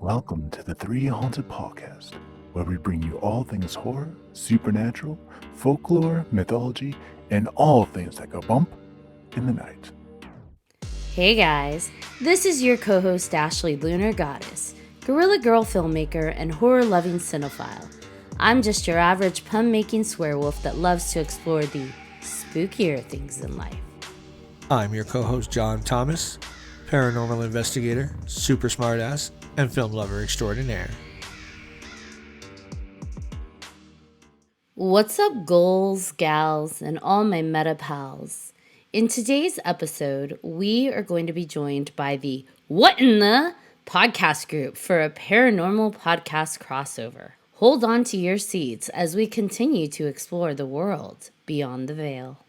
Welcome to the 3Haunted podcast, where we bring you all things horror, supernatural, folklore, mythology, and all things that go bump in the night. Hey guys, this is your co-host Ashley Lunar Goddess, Gorilla Girl filmmaker and horror-loving cinephile. I'm just your average pun-making swearwolf that loves to explore the spookier things in life. I'm your co-host John Thomas, paranormal investigator, super smartass, and film lover extraordinaire. What's up, ghouls, gals, and all my meta pals? In today's episode, we are going to be joined by the What in the podcast group for a paranormal podcast crossover. Hold on to your seats as we continue to explore the world beyond the veil.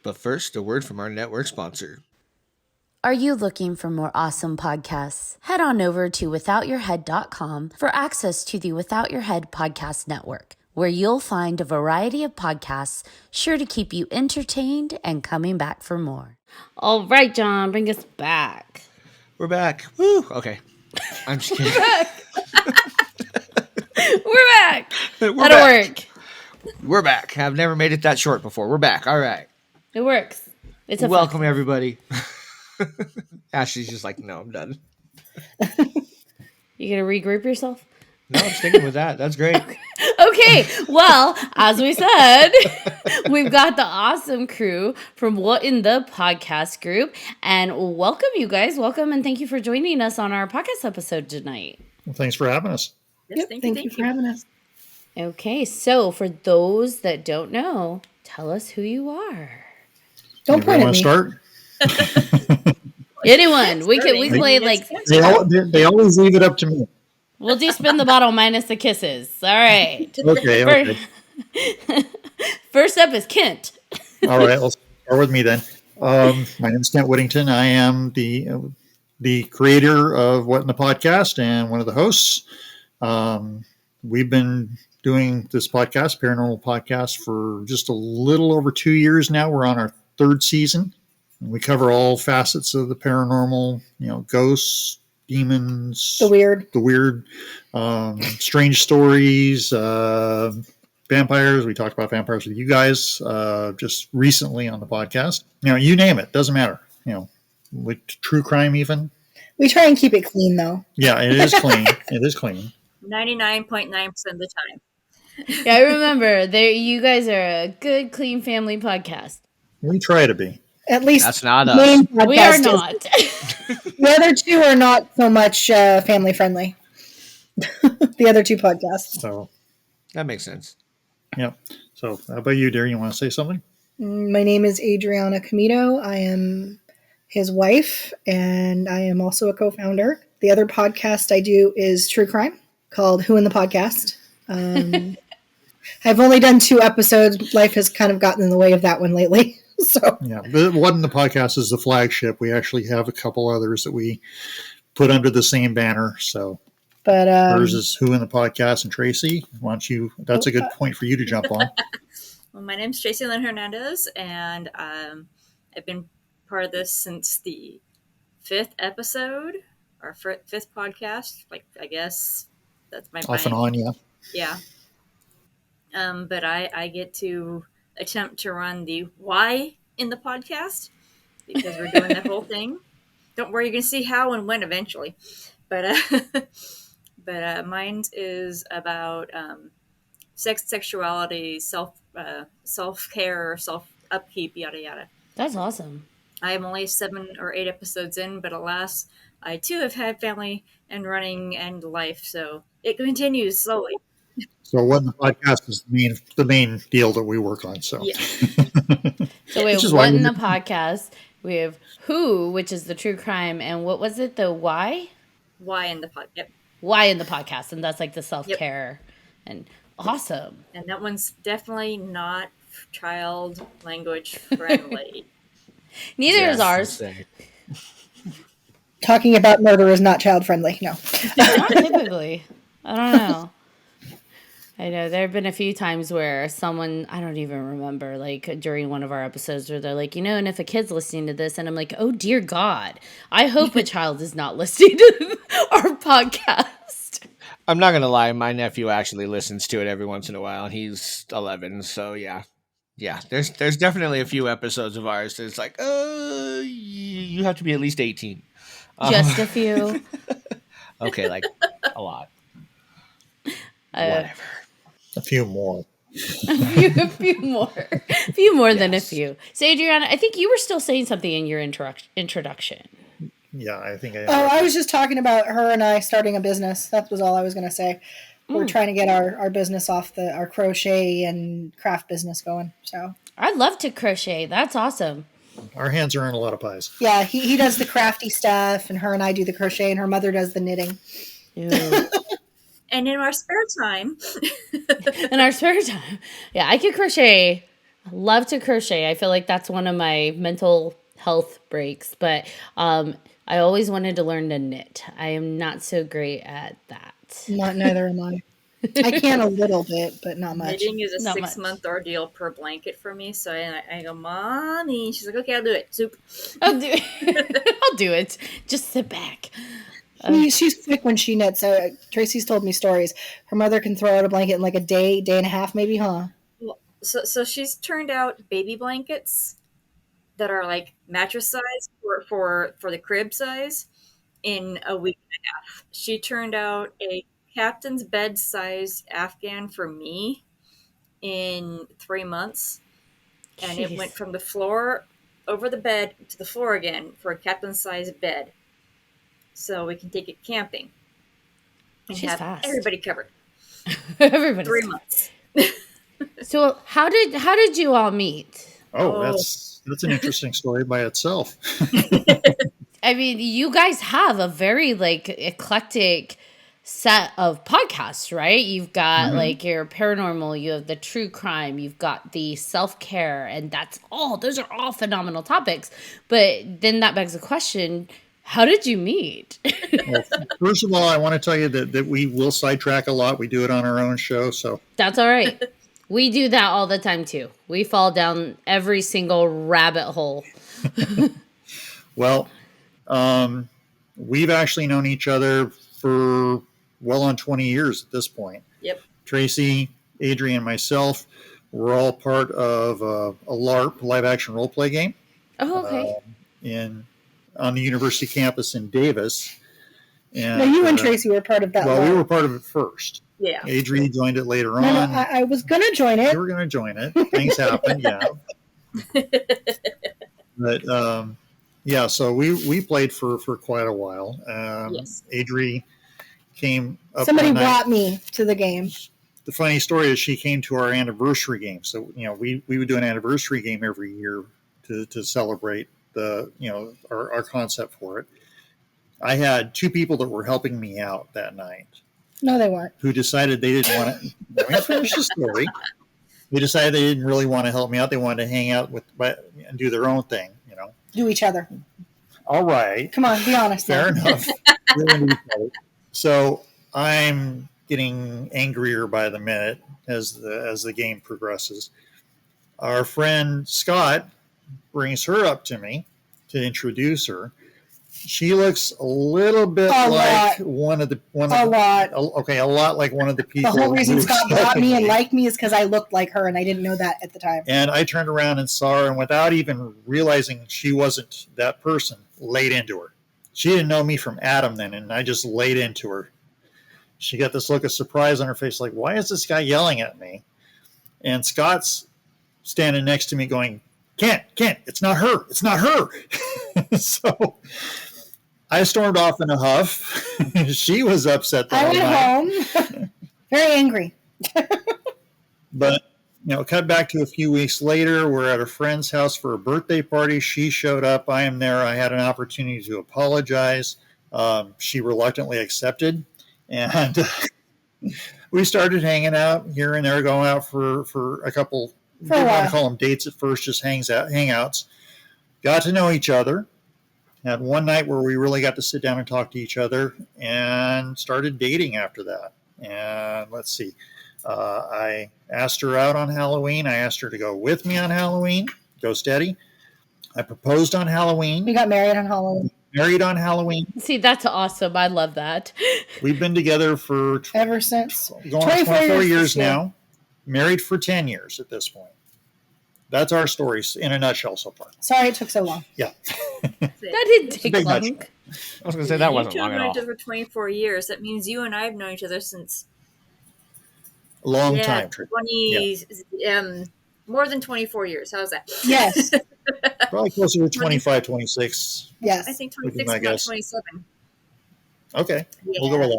But first, a word from our network sponsor. Are you looking for more awesome podcasts? Head on over to withoutyourhead.com for access to the Without Your Head podcast network, where you'll find a variety of podcasts sure to keep you entertained and coming back for more. All right, John, bring us back. We're back. Woo! Okay. I'm just kidding. We're back. We're That'll back. work. We're back. I've never made it that short before. We're back. All right. It works. It's a Welcome, everybody. Ashley's just like, no, I'm done. You gonna regroup yourself? No, I'm sticking with that. That's great. Okay, well, as we said, we've got the awesome crew from What in the Podcast group, and welcome you guys. Welcome, and thank you for joining us on our podcast episode tonight. Well, thanks for having us. Yes, thank you for having us. Okay, so for those that don't know, tell us who you are. Don't point at me. Start? Anyone, we play like They always leave it up to me. we'll do spin the bottle minus the kisses. All right. Okay. First up is Kent. All right, let's start with me then. My name is Kent Whittington. I am the creator of What in the Podcast and one of the hosts. We've been doing this podcast, paranormal podcast, for just a little over 2 years now. We're on our third season. We cover all facets of the paranormal, ghosts, demons, The weird. Strange stories, vampires. We talked about vampires with you guys just recently on the podcast. You name it, doesn't matter. Like true crime even. We try and keep it clean, though. Yeah, it is clean. It is clean. 99.9% of the time. Yeah, I remember. You guys are a good, clean family podcast. We try to be. At least That's not the us. main podcast We are is. not. The other two are not so much family friendly. The other two podcasts. So, That makes sense. yeah. So, how about you, dear? You want to say something? My name is Adrianna Camino. I am his wife, and I am also a co-founder. The other podcast I do is true crime called Who in the Podcast. I've only done 2 episodes. Life has kind of gotten in the way of that one lately. So Yeah. The What in the Podcast is the flagship. We actually have a couple others that we put under the same banner. So, but hers is Who in the Podcast, and Tracy, why don't you? That's a good point for you to jump on. Well, my name's Tracy Lynn Hernandez, and I've been part of this since the 5th episode, our 5th podcast. Like, I guess that's my Off and on, yeah. Yeah. But I get to attempt to run the why in the podcast because we're doing that whole thing. Don't worry, you're going to see how and when eventually. But mine is about sex, sexuality, self-care, self-upkeep, yada, yada. That's awesome. I am only 7 or 8 episodes in, but alas, I too have had family and running and life, so it continues slowly. So, What in the Podcast is the main deal that we work on. So, Yeah. So we Which have is why What we- in the Podcast. We have Who, which is the true crime, and what was it? The Why? Why in the podcast? Yep. Why in the podcast, and that's like the self-care. And awesome. And that one's definitely not child language friendly. Neither is ours. Say. talking about murder is not child friendly. No. Not typically. I don't know. I know there have been a few times where someone, I don't even remember, like during one of our episodes where they're like, and if a kid's listening to this, and I'm like, oh dear God, I hope a child is not listening to our podcast. I'm not gonna lie. My nephew actually listens to it every once in a while, and he's 11. So yeah. There's definitely a few episodes of ours that's like, you have to be at least 18. Just a few. Okay, like a lot. Uh, Whatever. A few more. a few more. A few more than a Yes. few. So, Adriana, I think you were still saying something in your introduction. Yeah, I think I was just talking about her and I starting a business. That was all I was going to say. We're trying to get our business off our crochet and craft business going. So I'd love to crochet. That's awesome. our hands are in a lot of pies. yeah, he does the crafty stuff, and her and I do the crochet, and her mother does the knitting. Ew. And in our spare time, In our spare time. Yeah, I could crochet. Love to crochet. I feel like that's one of my mental health breaks. But I always wanted to learn to knit. I am not so great at that. Neither am I. I can a little bit, but not much. knitting is a Not 6-month ordeal per blanket for me. So I go, Mommy. She's like, okay, I'll do it. Soup. I'll do it. I'll do it. Just sit back. She's quick when she knits. Tracy's told me stories. Her mother can throw out a blanket in like a day and a half, maybe, huh? Well, so she's turned out baby blankets that are like mattress size for the crib size in a week and a half. She turned out a captain's bed size Afghan for me in 3 months, and Jeez. it went from the floor over the bed to the floor again for a captain's size bed, so we can take it camping and She's have fast. everybody covered. Everybody. 3 months. So how did you all meet? Oh, that's an interesting story by itself. I mean, you guys have a very like eclectic set of podcasts, right? You've got like your paranormal, you have the true crime, you've got the self-care, and those are all phenomenal topics. But then that begs the question, how did you meet? Well, first of all, I want to tell you that we will sidetrack a lot. We do it on our own show, so That's all right. We do that all the time too. We fall down every single rabbit hole. well, we've actually known each other for well on 20 years at this point. Yep. Tracy, Adrian, myself, we're all part of a LARP, live action role play game, Oh, okay. on the university campus in Davis. And No, you and Tracy were part of that. Well, we LARP. were part of it first. Yeah. Adrian joined it later on. No, I was going to join it. You were going to join it. Things happened, yeah. But yeah, so we played for quite a while. Yes. Adri came up. Somebody one night. brought me to the game. The funny story is she came to our anniversary game. So we would do an anniversary game every year to celebrate our concept for it. I had two people that were helping me out that night. No, they weren't. Who decided they didn't want to. Let me finish the story. They decided they didn't really want to help me out. They wanted to hang out and do their own thing. Do each other. All right. Come on, be honest. Fair now. enough. So I'm getting angrier by the minute as the game progresses. Our friend Scott brings her up to me to introduce her. She looks a little bit A like lot. a lot like one of the The people. whole reason who Scott was brought me and helping liked me is because I looked like her, and I didn't know that at the time. And I turned around and saw her, and without even realizing she wasn't that person, laid into her. She didn't know me from Adam then, and I just laid into her. She got this look of surprise on her face, like, why is this guy yelling at me? And Scott's standing next to me going, Kent, it's not her. It's not her. So I stormed off in a huff. She was upset that I went home very angry. But, cut back to a few weeks later. We're at a friend's house for a birthday party. She showed up. I am there. I had an opportunity to apologize. She reluctantly accepted. And we started hanging out here and there, going out for a couple, For a didn't want while. to call them dates at first, just hangouts. Got to know each other. Had one night where we really got to sit down and talk to each other, and started dating after that. And let's see. I asked her out on Halloween. I asked her to go with me on Halloween, go steady. I proposed on Halloween. We got married on Halloween. married on Halloween. See, that's awesome. I love that. We've been together for Ever since going on 24 years this year. now. Married for 10 years at this point. That's our stories in a nutshell so far. Sorry it took so long. Yeah. That didn't take big long. nutshell. I was going to say that wasn't You two long have at known all. each other for 24 years. That means you and I have known each other since A long time. 20, more than 24 years. How's that? Yes. Probably closer to 25, 26. Yes. I think Would be 26, my not guess. 27. Okay. Yeah. We'll go with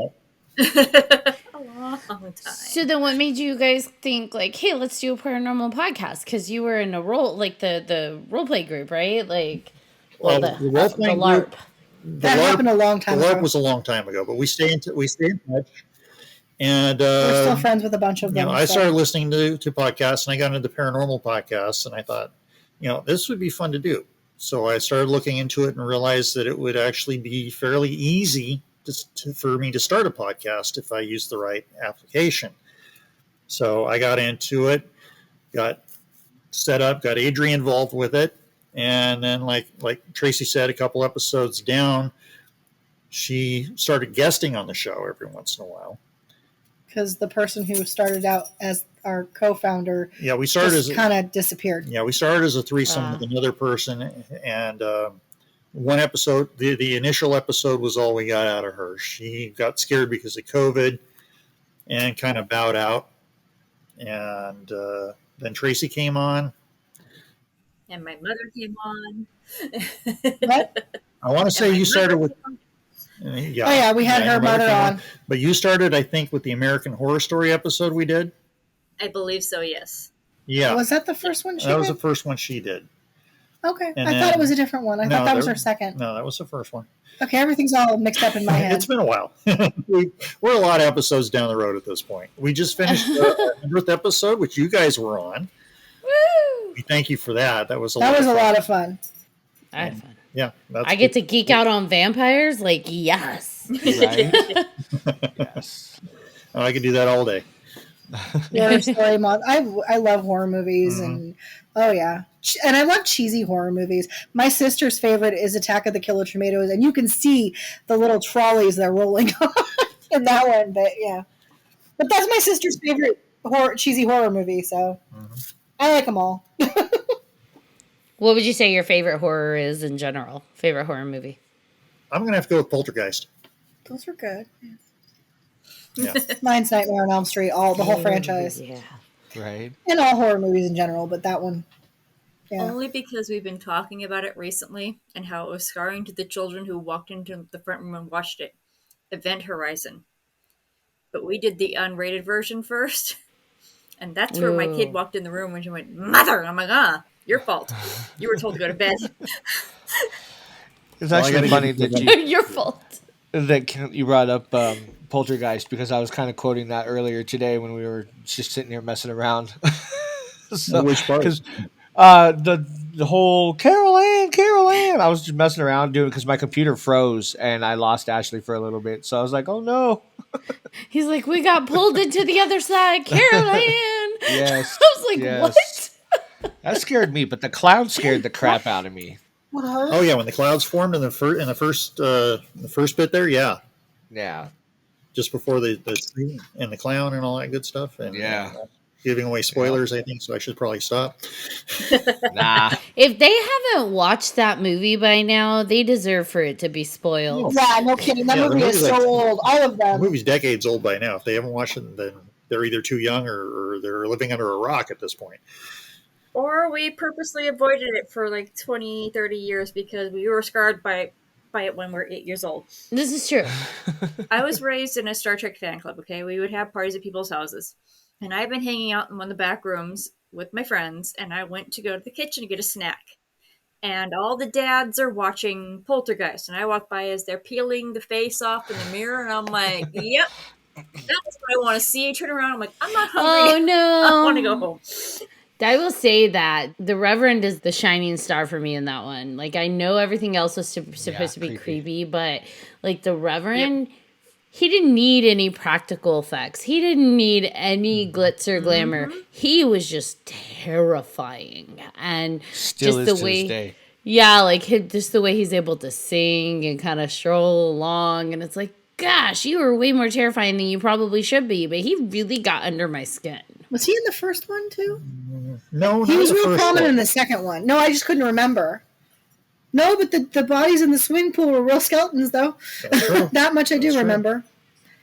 that. A long time. So then what made you guys think like, hey, let's do a paranormal podcast? Because you were in a role, like the role play group, right? Like, well, Well, the the role-playing LARP. group, That happened a long time The LARP ago. was a long time ago, but we stay in touch. And We're still friends with a bunch of them. I started listening to podcasts, and I got into paranormal podcasts, and I thought, this would be fun to do. So I started looking into it and realized that it would actually be fairly easy for me to start a podcast if I used the right application. So I got into it, got set up, got Adrian involved with it, and then like Tracy said, a couple episodes down, she started guesting on the show every once in a while. Because the person who started out as our co-founder, we started just kind of disappeared. Yeah, we started as a threesome with another person, and one episode, the initial episode was all we got out of her. She got scared because of COVID and kind of bowed out. And then Tracy came on. And my mother came on. What? I want to say you started with... Yeah. We had her mother on. But you started, I think, with the American Horror Story episode we did. I believe so, yes. Yeah. Was that the first one she did? That was the first one she did. Okay. And I thought it was a different one. I thought that was her second. No, that was the first one. Okay, everything's all mixed up in my head. It's been a while. We're a lot of episodes down the road at this point. We just finished our 100th episode, which you guys were on. Woo! We thank you for that. That was a lot of fun. I had fun. Yeah. I get to geek out on vampires? Like, yes. Right? Yes. Oh, I could do that all day. Horror story month. I love horror movies and and I love cheesy horror movies. My sister's favorite is Attack of the Killer Tomatoes, and you can see the little trolleys they're rolling on in that one. But that's my sister's favorite cheesy horror movie. So I like them all. What would you say your favorite horror is in general? Favorite horror movie? I'm going to have to go with Poltergeist. Those are good. Yeah. Mine's Nightmare on Elm Street, the whole franchise. Yeah. Right. And all horror movies in general, but that one. Yeah. Only because we've been talking about it recently and how it was scarring to the children who walked into the front room and watched it. Event Horizon. But we did the unrated version first. And that's where my kid walked in the room and she went, "Mother!" I'm like, your fault. You were told to go to bed. It's actually funny that Your fault. that you brought up Poltergeist, because I was kind of quoting that earlier today when we were just sitting here messing around. Which part? Because the whole Carol Ann, I was just messing around doing because my computer froze and I lost Ashley for a little bit. So I was like, oh no. He's like, we got pulled into the other side, Carol Ann. Yes. I was like, yes. what? That scared me, but the cloud scared the crap out of me. Oh yeah, when the clouds formed in the first bit there, yeah, just before the tree and the clown and all that good stuff, and giving away spoilers, I think, so I should probably stop. Nah. If they haven't watched that movie by now, they deserve for it to be spoiled. Yeah, no kidding. That movie is so old. All of them. The movie's decades old by now. If they haven't watched it, then they're either too young or they're living under a rock at this point. Or we purposely avoided it for like 20, 30 years because we were scarred by it when we were 8 years old. This is true. I was raised in a Star Trek fan club, okay? We would have parties at people's houses. And I've been hanging out in one of the back rooms with my friends, and I went to go to the kitchen to get a snack. And all the dads are watching Poltergeist, and I walk by as they're peeling the face off in the mirror, and I'm like, yep, that's what I want to see. I turn around, I'm like, I'm not hungry. Oh, no. I want to go home. I will say that the Reverend is the shining star for me in that one. Like, I know everything else was supposed to be creepy, but like the Reverend, he didn't need any practical effects. He didn't need any glitz or glamour. He was just terrifying, and Still just is the to way. this day. Yeah, like just the way he's able to sing and kind of stroll along, and it's like, gosh, you were way more terrifying than you probably should be. But he really got under my skin. Was he in the first one too? No, He not was the real first prominent one. in the second one. No, I just couldn't remember. No, but the bodies in the swimming pool were real skeletons, though. That's true. That much I do That's true. remember.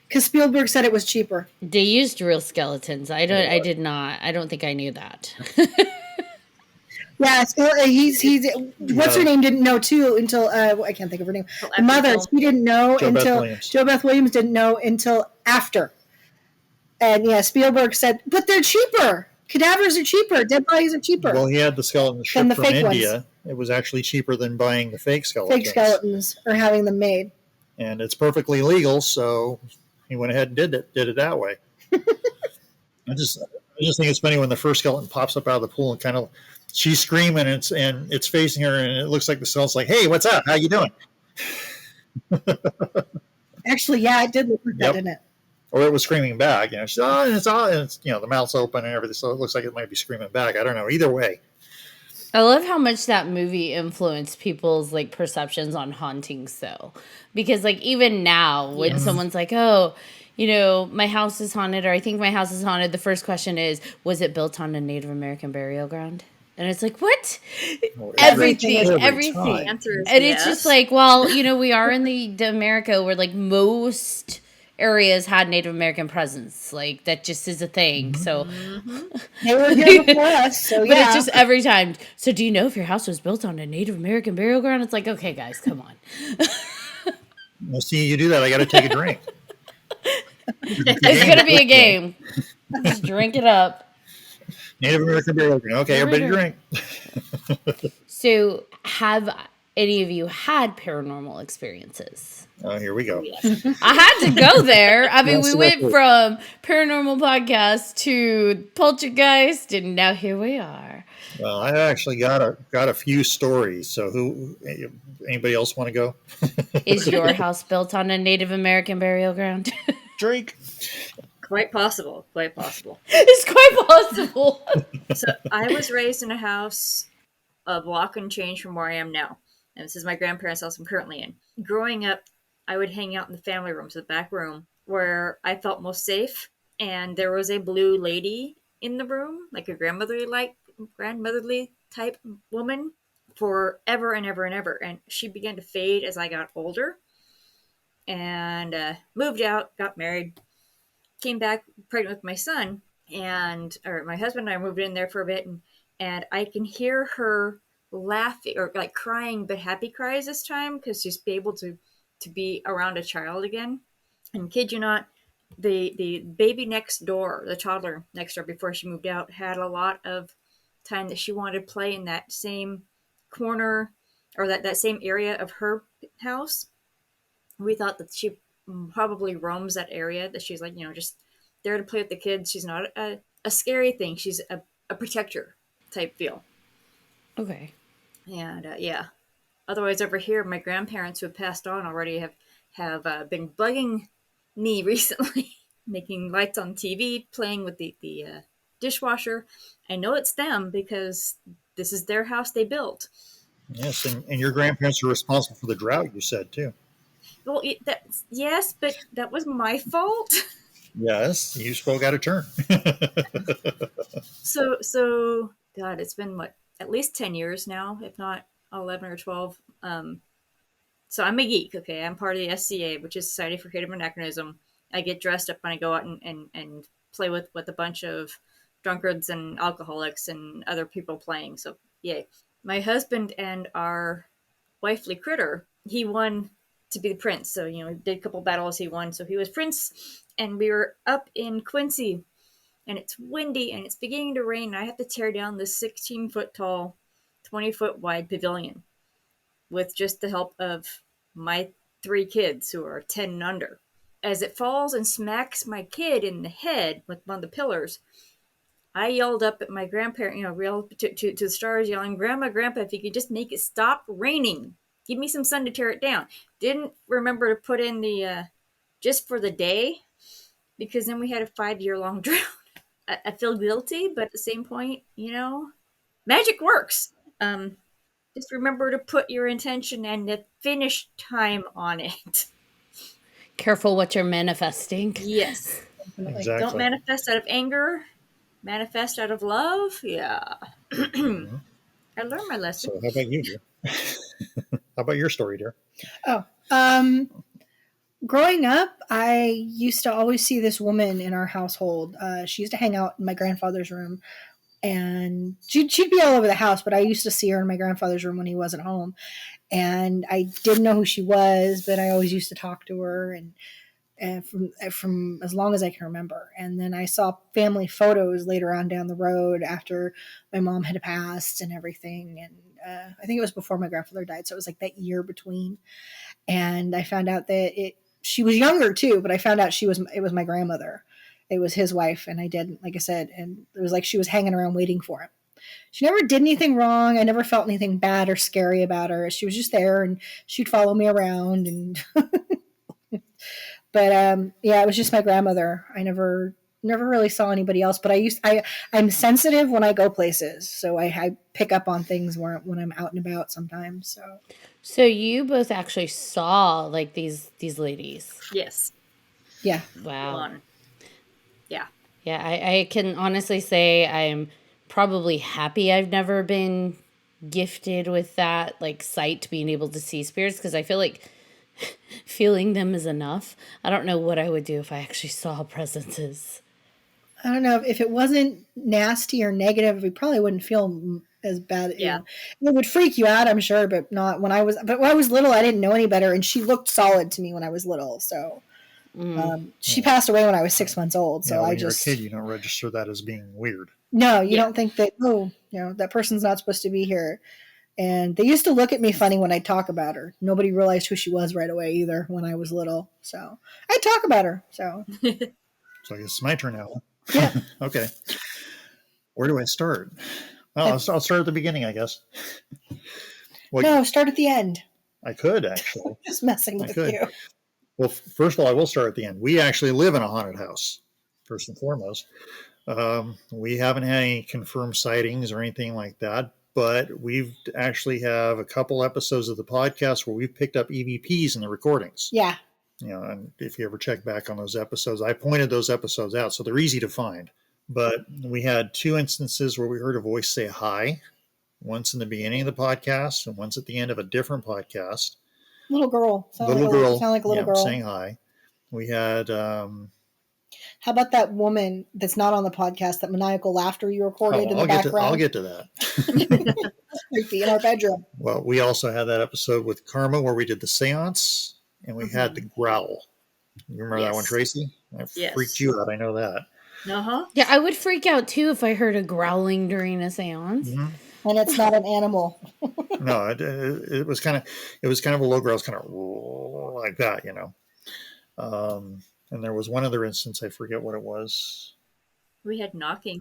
Because Spielberg said it was cheaper. They used real skeletons. I did not. I don't think I knew that. Yeah, so he's what's her name didn't know too until I can't think of her name. The mother, she didn't know Jo Beth until Williams. Jo Beth Williams didn't know until after. And yeah, Spielberg said, but they're cheaper. Cadavers are cheaper. Dead bodies are cheaper. Well, he had the skeleton Than shipped the from fake India. ones. It was actually cheaper than buying the fake skeletons. Fake skeletons or having them made. And it's perfectly legal, so he went ahead and did it that way. I just think it's funny when the first skeleton pops up out of the pool and kind of she's screaming and it's facing her and it looks like the skeleton's like, "Hey, what's up? How you doing?" Actually, yeah, it did look like that, didn't it? Or it was screaming back. You know, she's, and it's the mouth's open and everything, so it looks like it might be screaming back. I don't know. Either way. I love how much that movie influenced people's like perceptions on hauntings though. Because like even now when someone's like, "Oh, my house is haunted," or "I think my house is haunted," the first question is, "Was it built on a Native American burial ground?" And it's like, what? Everything. The answer is And yes. it's just like, well, we are in the America where like most areas had Native American presence. Like that just is a thing. So They were here before us, so but it's just every time. So do you know if your house was built on a Native American burial ground? It's like, okay, guys, come on. Well, see, you do that, I got to take a drink. It's going to be a game. Just drink it up. Native American burial ground. Okay, everybody drink. So have any of you had paranormal experiences? Oh, here we go. I had to go there. I mean, Yes, we went from paranormal podcast to poltergeist, and now here we are. Well, I actually got a few stories. So, anybody else want to go? Is your house built on a Native American burial ground? Drink. Quite possible. Quite possible. It's quite possible. So I was raised in a house a block and change from where I am now. And this is my grandparents' house I'm currently in. Growing up, I would hang out in the family room, so the back room, where I felt most safe. And there was a blue lady in the room, like a grandmotherly type woman, forever and ever and ever. And she began to fade as I got older. And moved out, got married, came back pregnant with my son, or my husband and I moved in there for a bit, and I can hear her laughing or like crying, but happy cries this time because she's able to be around a child again. And kid you not, the baby next door, the toddler next door before she moved out, had a lot of time that she wanted to play in that same corner or that same area of her house. We thought that she probably roams that area, that she's like, just there to play with the kids. She's not a scary thing. She's a protector type feel. Okay. And otherwise over here, my grandparents who have passed on already have been bugging me recently, making lights on TV, playing with the dishwasher. I know it's them because this is their house they built. Yes, and your grandparents are responsible for the drought, you said, too. Well, yes, but that was my fault. Yes, you spoke out of turn. So, God, it's been at least 10 years now, if not 11 or 12. So I'm a geek, okay? I'm part of the SCA, which is Society for Creative Anachronism. I get dressed up when I go out and play with a bunch of drunkards and alcoholics and other people playing. So, yay. My husband and our wifely critter, he won to be the prince. So, he did a couple battles, he won. So he was prince, and we were up in Quincy, and it's windy, and it's beginning to rain. And I have to tear down this 16-foot tall, 20-foot wide pavilion with just the help of my 3 kids who are 10 and under. As it falls and smacks my kid in the head with one of the pillars, I yelled up at my grandparent, yelled to the stars, yelling, "Grandma, Grandpa, if you could just make it stop raining. Give me some sun to tear it down." Didn't remember to put in the just for the day, because then we had a 5-year-long drought. I feel guilty, but at the same point, magic works. Just remember to put your intention and the finish time on it. Careful what you're manifesting. Yes. Definitely. Exactly. Don't manifest out of anger. Manifest out of love. Yeah. I learned my lesson. So how about you, dear? How about your story, dear? Oh, growing up, I used to always see this woman in our household. She used to hang out in my grandfather's room, and she'd be all over the house, but I used to see her in my grandfather's room when he wasn't home. And I didn't know who she was, but I always used to talk to her, and from as long as I can remember. And then I saw family photos later on down the road after my mom had passed and everything. And I think it was before my grandfather died, so it was like that year between. And I found out that she was younger too, but I found out it was my grandmother. It was his wife, and I didn't, like I said, and it was like she was hanging around waiting for him. She never did anything wrong. I never felt anything bad or scary about her. She was just there, and she'd follow me around. And but yeah, it was just my grandmother. I never really saw anybody else. But I'm sensitive when I go places, so I pick up on things when I'm out and about sometimes. So So you both actually saw like these ladies. Yes. yeah, Wow. On. Yeah. Yeah, I can honestly say I'm probably happy I've never been gifted with that like sight, being able to see spirits, because I feel like feeling them is enough. I don't know what I would do if I actually saw presences. I don't know if it wasn't nasty or negative, we probably wouldn't feel as bad. Yeah. It would freak you out, I'm sure, but not when I was. But when I was little, I didn't know any better, and she looked solid to me when I was little. So she passed away when I was 6 months old. So when I you're just a kid, you don't register that as being weird. no, you Yeah. don't think that that person's not supposed to be here. And they used to look at me funny when I talk about her. Nobody realized who she was right away either when I was little. So I talk about her. So So I guess it's my turn now. yeah, Okay. Where do I start? Well, I'll start at the beginning, I guess. Well, no, start at the end. I could actually. Just messing with could. you. Well, first of all, I will start at the end. We actually live in a haunted house, first and foremost. We haven't had any confirmed sightings or anything like that, but we've actually have a couple episodes of the podcast where we've picked up EVPs in the recordings. Yeah. And if you ever check back on those episodes, I pointed those episodes out, so they're easy to find. But we had 2 instances where we heard a voice say hi, once in the beginning of the podcast and once at the end of a different podcast. Little girl. Sound like a little girl. Saying hi. We had how about that woman that's not on the podcast, that maniacal laughter you recorded in the background? I'll get to that. Creepy in our bedroom. Well, we also had that episode with Karma where we did the seance and we had the growl. You remember that one, Tracy? That freaked you out. I know that. Uh-huh. Yeah, I would freak out too if I heard a growling during a seance. Mm-hmm. And it's not an animal. No, it was kind of a low growl, kind of like that, and there was one other instance, I forget what it was. We had knocking.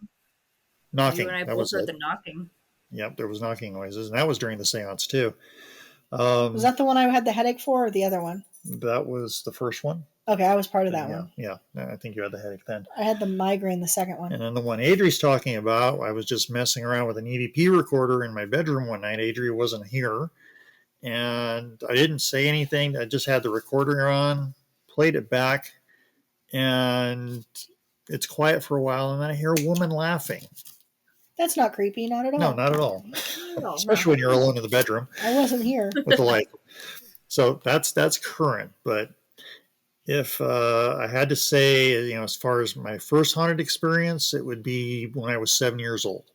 Knocking. You and I both heard the knocking. Yep, there was knocking noises, and that was during the seance too. Was that the one I had the headache for, or the other one? That was the first one. Okay, I was part of that one. Yeah, I think you had the headache then. I had the migraine the second one. And then the one Adri's talking about, I was just messing around with an EVP recorder in my bedroom one night. Adri wasn't here, and I didn't say anything. I just had the recorder on, played it back, and it's quiet for a while, and then I hear a woman laughing. That's not creepy, not at all. No, not at all. Especially when you're alone in the bedroom. I wasn't here. With the light. So that's current. But if I had to say, as far as my first haunted experience, it would be when I was 7 years old.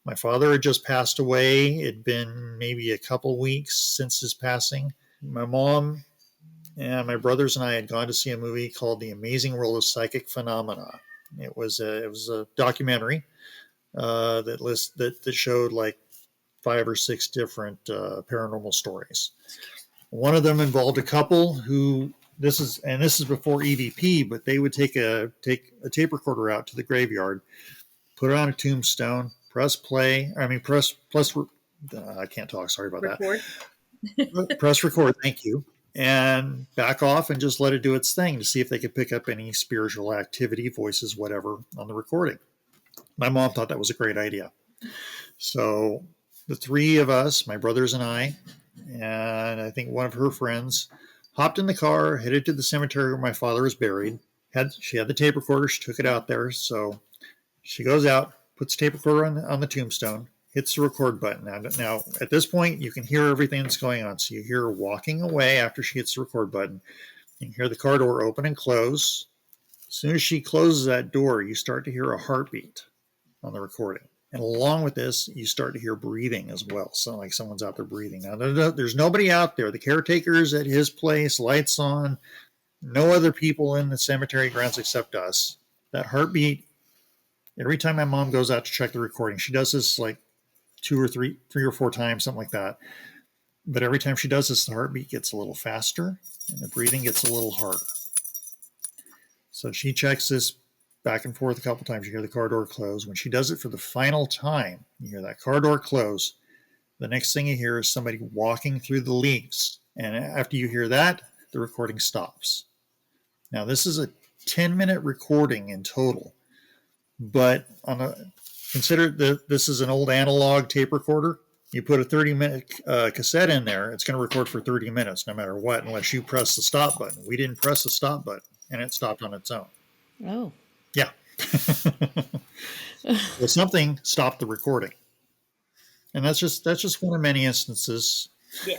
My father had just passed away. It'd been maybe a couple weeks since his passing. My mom and my brothers and I had gone to see a movie called The Amazing World of Psychic Phenomena. It was a documentary that showed like 5 or 6 different paranormal stories. One of them involved a couple who this is before EVP, but they would take a tape recorder out to the graveyard, put it on a tombstone, press play. I can't talk. Sorry about that. Press record. Thank you. And back off and just let it do its thing to see if they could pick up any spiritual activity, voices, whatever, on the recording. My mom thought that was a great idea. So the three of us, my brothers and I think one of her friends, hopped in the car, headed to the cemetery where my father was buried. She had the tape recorder. She took it out there. So she goes out, puts the tape recorder on the tombstone, hits the record button. Now, at this point, you can hear everything that's going on. So you hear her walking away after she hits the record button. You can hear the car door open and close. As soon as she closes that door, you start to hear a heartbeat on the recording. And along with this, you start to hear breathing as well. So like someone's out there breathing. Now, there's nobody out there. The caretaker's at his place, lights on, no other people in the cemetery grounds except us. That heartbeat, every time my mom goes out to check the recording, she does this like three or four times, something like that. But every time she does this, the heartbeat gets a little faster and the breathing gets a little harder. So she checks this back and forth a couple times. You hear the car door close. When she does it for the final time, you hear that car door close. The next thing you hear is somebody walking through the leaves. And after you hear that, the recording stops. Now, this is a 10-minute recording in total. But consider that this is an old analog tape recorder. You put a 30-minute cassette in there, it's going to record for 30 minutes no matter what, unless you press the stop button. We didn't press the stop button, and it stopped on its own. Oh. Yeah. Well, something stopped the recording. And that's just one of many instances. Yeah.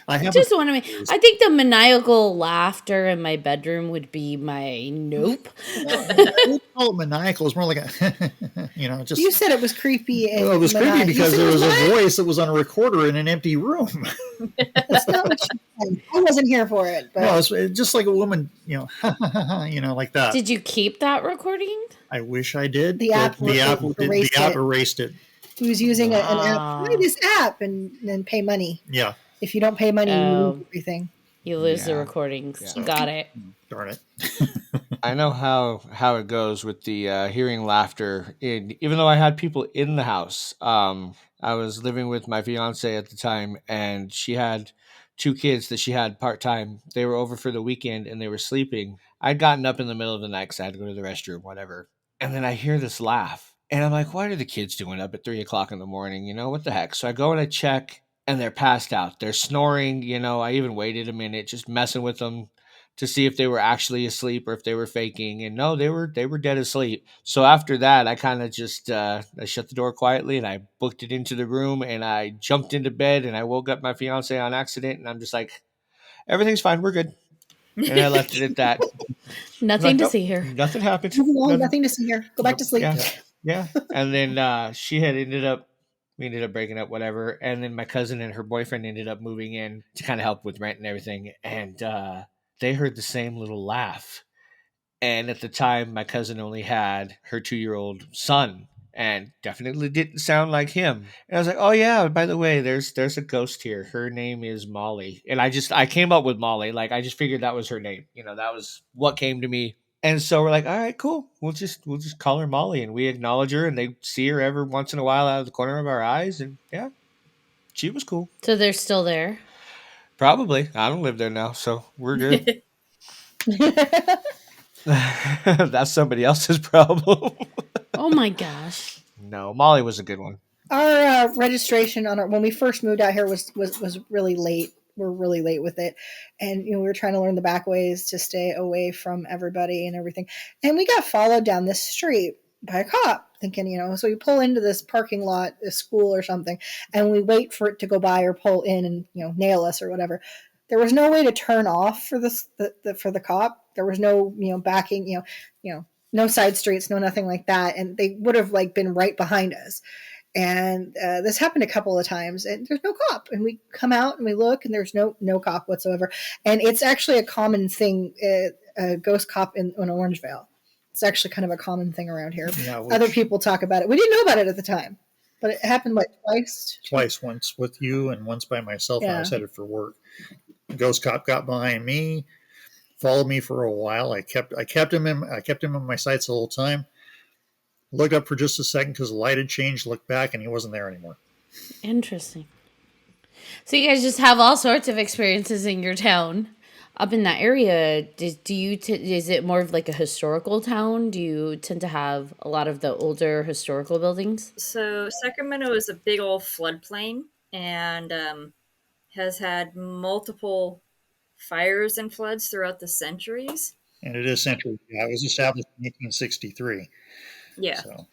I think the maniacal laughter in my bedroom would be my nope. I wouldn't call it maniacal. It's more like a, just. You said it was creepy. Well, it was creepy because there was a voice that was on a recorder in an empty room. That's not what you said. I wasn't here for it. But no, it's just like a woman, like that. Did you keep that recording? I wish I did. The app erased it. He was using an app. Try this app and then pay money. Yeah. If you don't pay money, you lose everything. You lose the recordings. Yeah. Got it. Darn it. I know how it goes with the hearing laughter. Even though I had people in the house, I was living with my fiance at the time, and she had 2 kids that she had part-time. They were over for the weekend, and they were sleeping. I'd gotten up in the middle of the night because I had to go to the restroom, whatever. And then I hear this laugh. And I'm like, what are the kids doing up at 3 o'clock in the morning? What the heck? So I go and I check, and they're passed out. They're snoring. I even waited a minute just messing with them to see if they were actually asleep or if they were faking. And no, they were dead asleep. So after that, I kind of just I shut the door quietly and I booked it into the room and I jumped into bed and I woke up my fiance on accident. And I'm just like, everything's fine. We're good. And I left it at that. Nothing to see here. Nothing happened. Nothing to see here. Go back to sleep. Yeah. And then we ended up breaking up, whatever. And then my cousin and her boyfriend ended up moving in to kind of help with rent and everything. And they heard the same little laugh. And at the time, my cousin only had her 2-year-old son and definitely didn't sound like him. And I was like, oh yeah, by the way, there's a ghost here. Her name is Molly. And I came up with Molly. Like I just figured that was her name. That was what came to me. And so we're like, all right, cool. We'll just call her Molly, and we acknowledge her, and they see her every once in a while out of the corner of our eyes, and yeah, she was cool. So they're still there? Probably. I don't live there now, so we're good. That's somebody else's problem. Oh my gosh. No, Molly was a good one. Our registration when we first moved out here was really late. We're really late with it. And, we were trying to learn the back ways to stay away from everybody and everything. And we got followed down this street by a cop thinking, so we pull into this parking lot, a school or something, and we wait for it to go by or pull in and, nail us or whatever. There was no way to turn off for for the cop. There was no, backing, no side streets, no nothing like that. And they would have been right behind us. And this happened a couple of times, and there's no cop. And we come out and we look, and there's no cop whatsoever. And it's actually a common thing, a ghost cop in Orangevale. It's actually kind of a common thing around here. Yeah, other people talk about it. We didn't know about it at the time, but it happened twice? Twice, once with you and once by myself when I was headed for work. The ghost cop got behind me, followed me for a while. I kept him in my sights the whole time. Looked up for just a second because the light had changed, looked back, and he wasn't there anymore. Interesting. So you guys just have all sorts of experiences in your town. up in that area, do you is it more of like a historical town? Do you tend to have a lot of the older historical buildings? So Sacramento is a big old floodplain and has had multiple fires and floods throughout the centuries. And it is century. Yeah, it was established in 1863. Yeah. So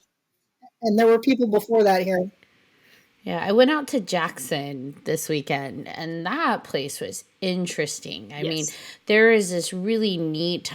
And there were people before that here. Yeah, I went out to Jackson this weekend, and that place was interesting. I mean, Yes. there is this really neat,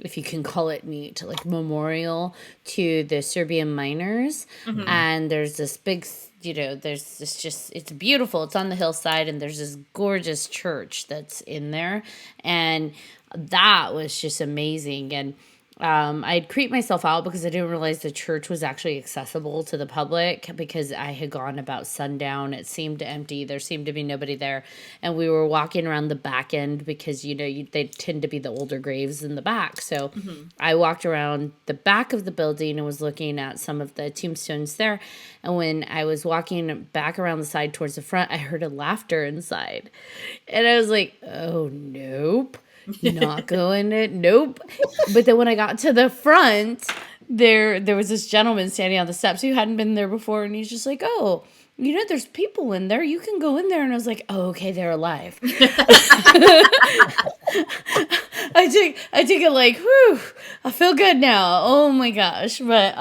if you can call it neat, like memorial to the Serbian miners. And there's this big, there's this just, it's beautiful. It's on the hillside, and there's this gorgeous church that's in there. And that was just amazing. And I'd creeped myself out because I didn't realize the church was actually accessible to the public because I had gone about sundown. It seemed empty. There seemed to be nobody there. And we were walking around the back end because, they tend to be the older graves in the back. So I walked around the back of the building and was looking at some of the tombstones there. And when I was walking back around the side towards the front, I heard a laughter inside. And I was like, oh, nope. Not going it. Nope. But then when I got to the front, there was this gentleman standing on the steps who hadn't been there before, and he's just like, "Oh, there's people in there. You can go in there." And I was like, "Oh, okay, they're alive." I took it like, whew, I feel good now. Oh my gosh. But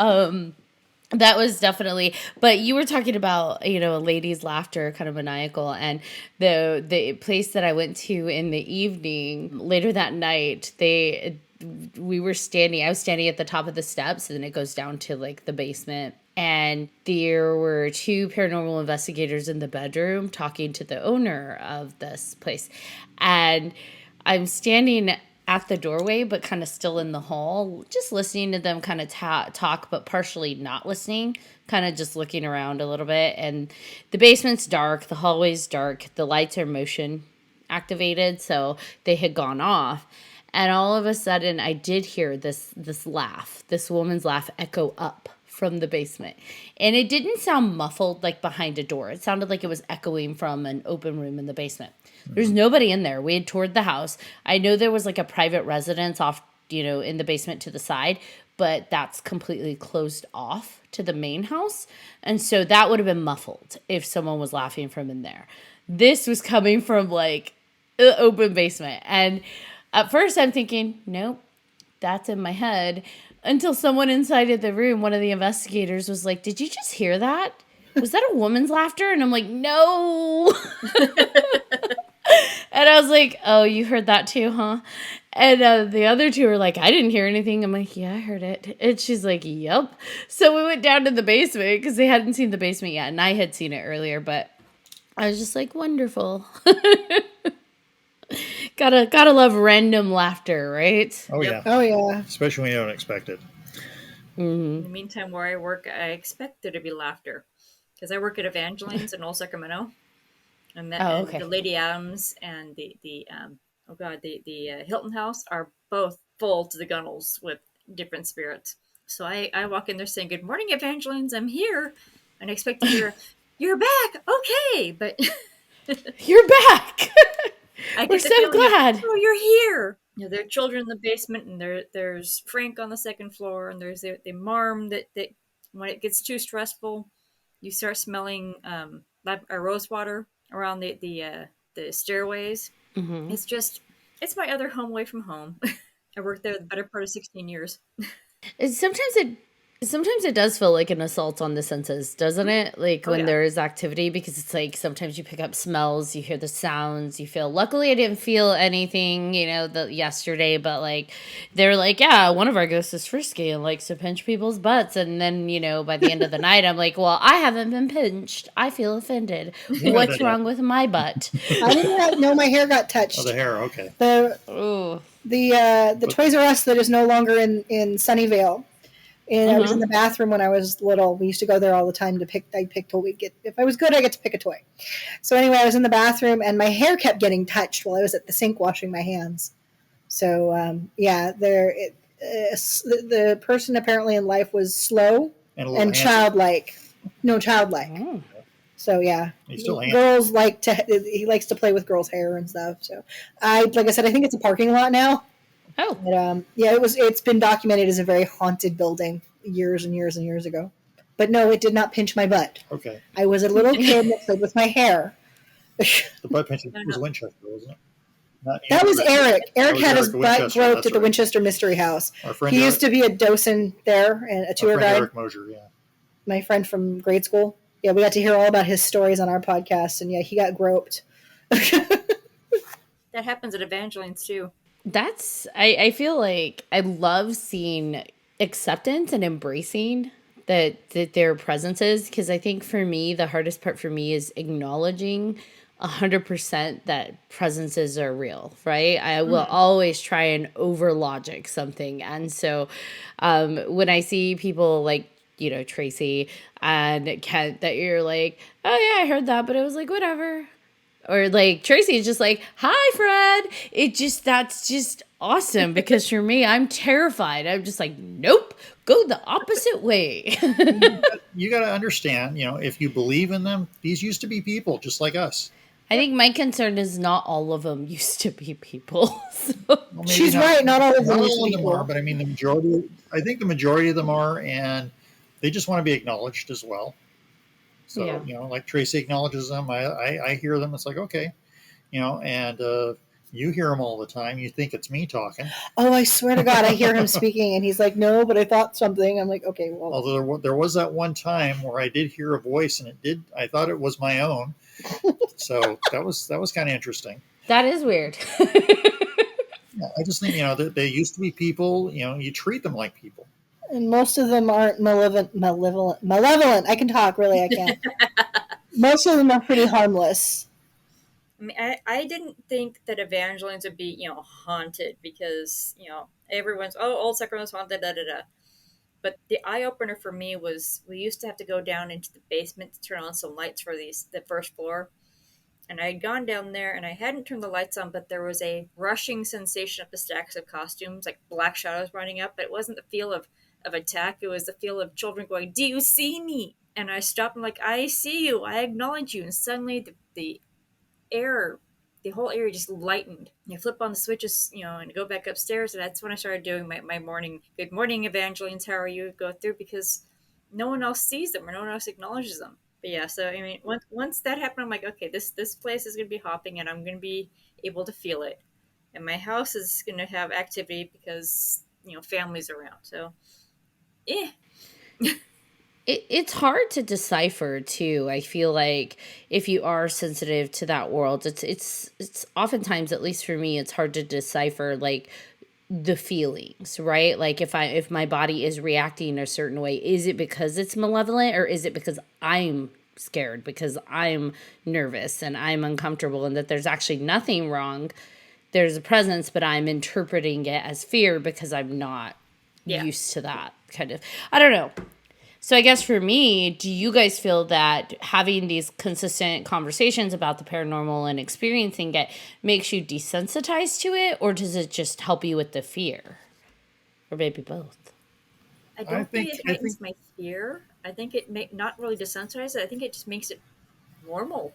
that was definitely, but you were talking about, a lady's laughter, kind of maniacal, and the place that I went to in the evening, later that night, I was standing at the top of the steps, and then it goes down to like the basement. And there were two paranormal investigators in the bedroom talking to the owner of this place. And I'm standing at the doorway, but kind of still in the hall, just listening to them kind of talk, but partially not listening, kind of just looking around a little bit. And the basement's dark, the hallway's dark, the lights are motion activated, so they had gone off. And all of a sudden, I did hear this laugh, this woman's laugh echo up from the basement. And it didn't sound muffled like behind a door. It sounded like it was echoing from an open room in the basement. There's nobody in there. We had toured the house. I know there was like a private residence off, in the basement to the side, but that's completely closed off to the main house. And so that would have been muffled if someone was laughing from in there. This was coming from like an open basement. And at first I'm thinking, nope, that's in my head. Until someone inside of the room, one of the investigators was like, "Did you just hear that? Was that a woman's laughter?" And I'm like, "No." And I was like, "Oh, you heard that too, huh?" And the other two were like, "I didn't hear anything." I'm like, "Yeah, I heard it." And she's like, "Yep." So we went down to the basement because they hadn't seen the basement yet. And I had seen it earlier, but I was just like, wonderful. Gotta love random laughter, right? oh Yep. yeah, Oh yeah. especially when you don't expect it. In the meantime, where I work, I expect there to be laughter because I work at Evangeline's in Old Sacramento, and Oh, okay. the Lady Adams and the Hilton House are both full to the gunnels with different spirits. So I walk in there saying, "Good morning, Evangeline's. I'm here," and I expect to hear, "You're back, okay," but You're back. I We're get the so feeling of, glad. "Oh, you're here." There are children in the basement, and there's Frank on the second floor, and there's the marm that when it gets too stressful, you start smelling rose water around the stairways. It's my other home away from home. I worked there the better part of 16 years. Sometimes it does feel like an assault on the senses, doesn't it? Like Oh, when yeah. there is activity, because it's like sometimes you pick up smells, you hear the sounds, you feel. Luckily, I didn't feel anything, yesterday, but like they're like, yeah, one of our ghosts is frisky and likes to pinch people's butts, and then by the end of the night, I'm like, well, I haven't been pinched. I feel offended. What's wrong with my butt? I didn't know my hair got touched. Oh, the hair. Okay. Ooh. The Toys R Us that is no longer in Sunnyvale. And I was in the bathroom when I was little. We used to go there all the time to pick. I picked till we get. If I was good, I get to pick a toy. So anyway, I was in the bathroom and my hair kept getting touched while I was at the sink washing my hands. So the person apparently in life was slow and childlike. No, childlike. Oh. So yeah, He's still handy. girls he likes to play with girls' hair and stuff. So like I said, I think it's a parking lot now. Oh, But yeah, it's been documented as a very haunted building years and years and years ago. But no, it did not pinch my butt. Okay. I was a little kid that played with my hair. The butt pinching was Winchester, wasn't it? Not That was Eric. Eric was had his Eric butt Winchester, groped that's at the right. Winchester Mystery House. Our friend He Eric, used to be a docent there and a tour our friend guide. Eric Mosier, yeah. My friend from grade school. Yeah, we got to hear all about his stories on our podcast, and yeah, he got groped. That happens at Evangeline's too. I feel like I love seeing acceptance and embracing that their presences, because I think for me the hardest part for me is acknowledging 100% that presences are real, right? I will always try and over logic something, and so when I see people like Tracy and Kent, that you're like, oh yeah, I heard that, but it was like whatever. Or like Tracy is just like, hi, Fred. That's just awesome, because for me, I'm terrified. I'm just like, nope, go the opposite way. You got to understand, if you believe in them, these used to be people just like us. I think my concern is not all of them used to be people. So. Well, She's right. Not all of them Not used to all of be them cool. are, but I mean, I think the majority of them are, and they just want to be acknowledged as well. So, Yeah. Like Tracy acknowledges them. I hear them. It's like, okay, and you hear them all the time. You think it's me talking. Oh, I swear to God, I hear him speaking, and he's like, no, but I thought something. I'm like, okay, well. Although there was that one time where I did hear a voice, and I thought it was my own. So that was kind of interesting. That is weird. Yeah, I just think, they used to be people. You treat them like people. And most of them aren't malevolent. I can talk, really, I can't. Most of them are pretty harmless. I mean, I didn't think that Evangeline's would be, haunted because, everyone's, Old Sacramento's haunted, da da da. But the eye opener for me was we used to have to go down into the basement to turn on some lights for the first floor. And I had gone down there and I hadn't turned the lights on, but there was a rushing sensation of the stacks of costumes, like black shadows running up. But it wasn't the feel of attack. It was the feel of children going, do you see me? And I stopped and like, I see you. I acknowledge you. And suddenly the whole area just lightened. You flip on the switches, and go back upstairs. And that's when I started doing my morning, good morning, Evangelines, how are you? Go through, because no one else sees them or no one else acknowledges them. But yeah, so I mean, once that happened, I'm like, okay, this place is going to be hopping and I'm going to be able to feel it. And my house is going to have activity because, family's around. So, yeah. It's hard to decipher too. I feel like if you are sensitive to that world, it's oftentimes, at least for me, it's hard to decipher like the feelings, right? Like if my body is reacting a certain way, is it because it's malevolent, or is it because I'm scared, because I'm nervous and I'm uncomfortable, and that there's actually nothing wrong. There's a presence, but I'm interpreting it as fear because I'm not used to that kind of. I don't know. So I guess for me, do you guys feel that having these consistent conversations about the paranormal and experiencing it makes you desensitized to it, or does it just help you with the fear? Or maybe both? I don't think it heightens my fear. I think it may not really desensitize it. I think it just makes it normal.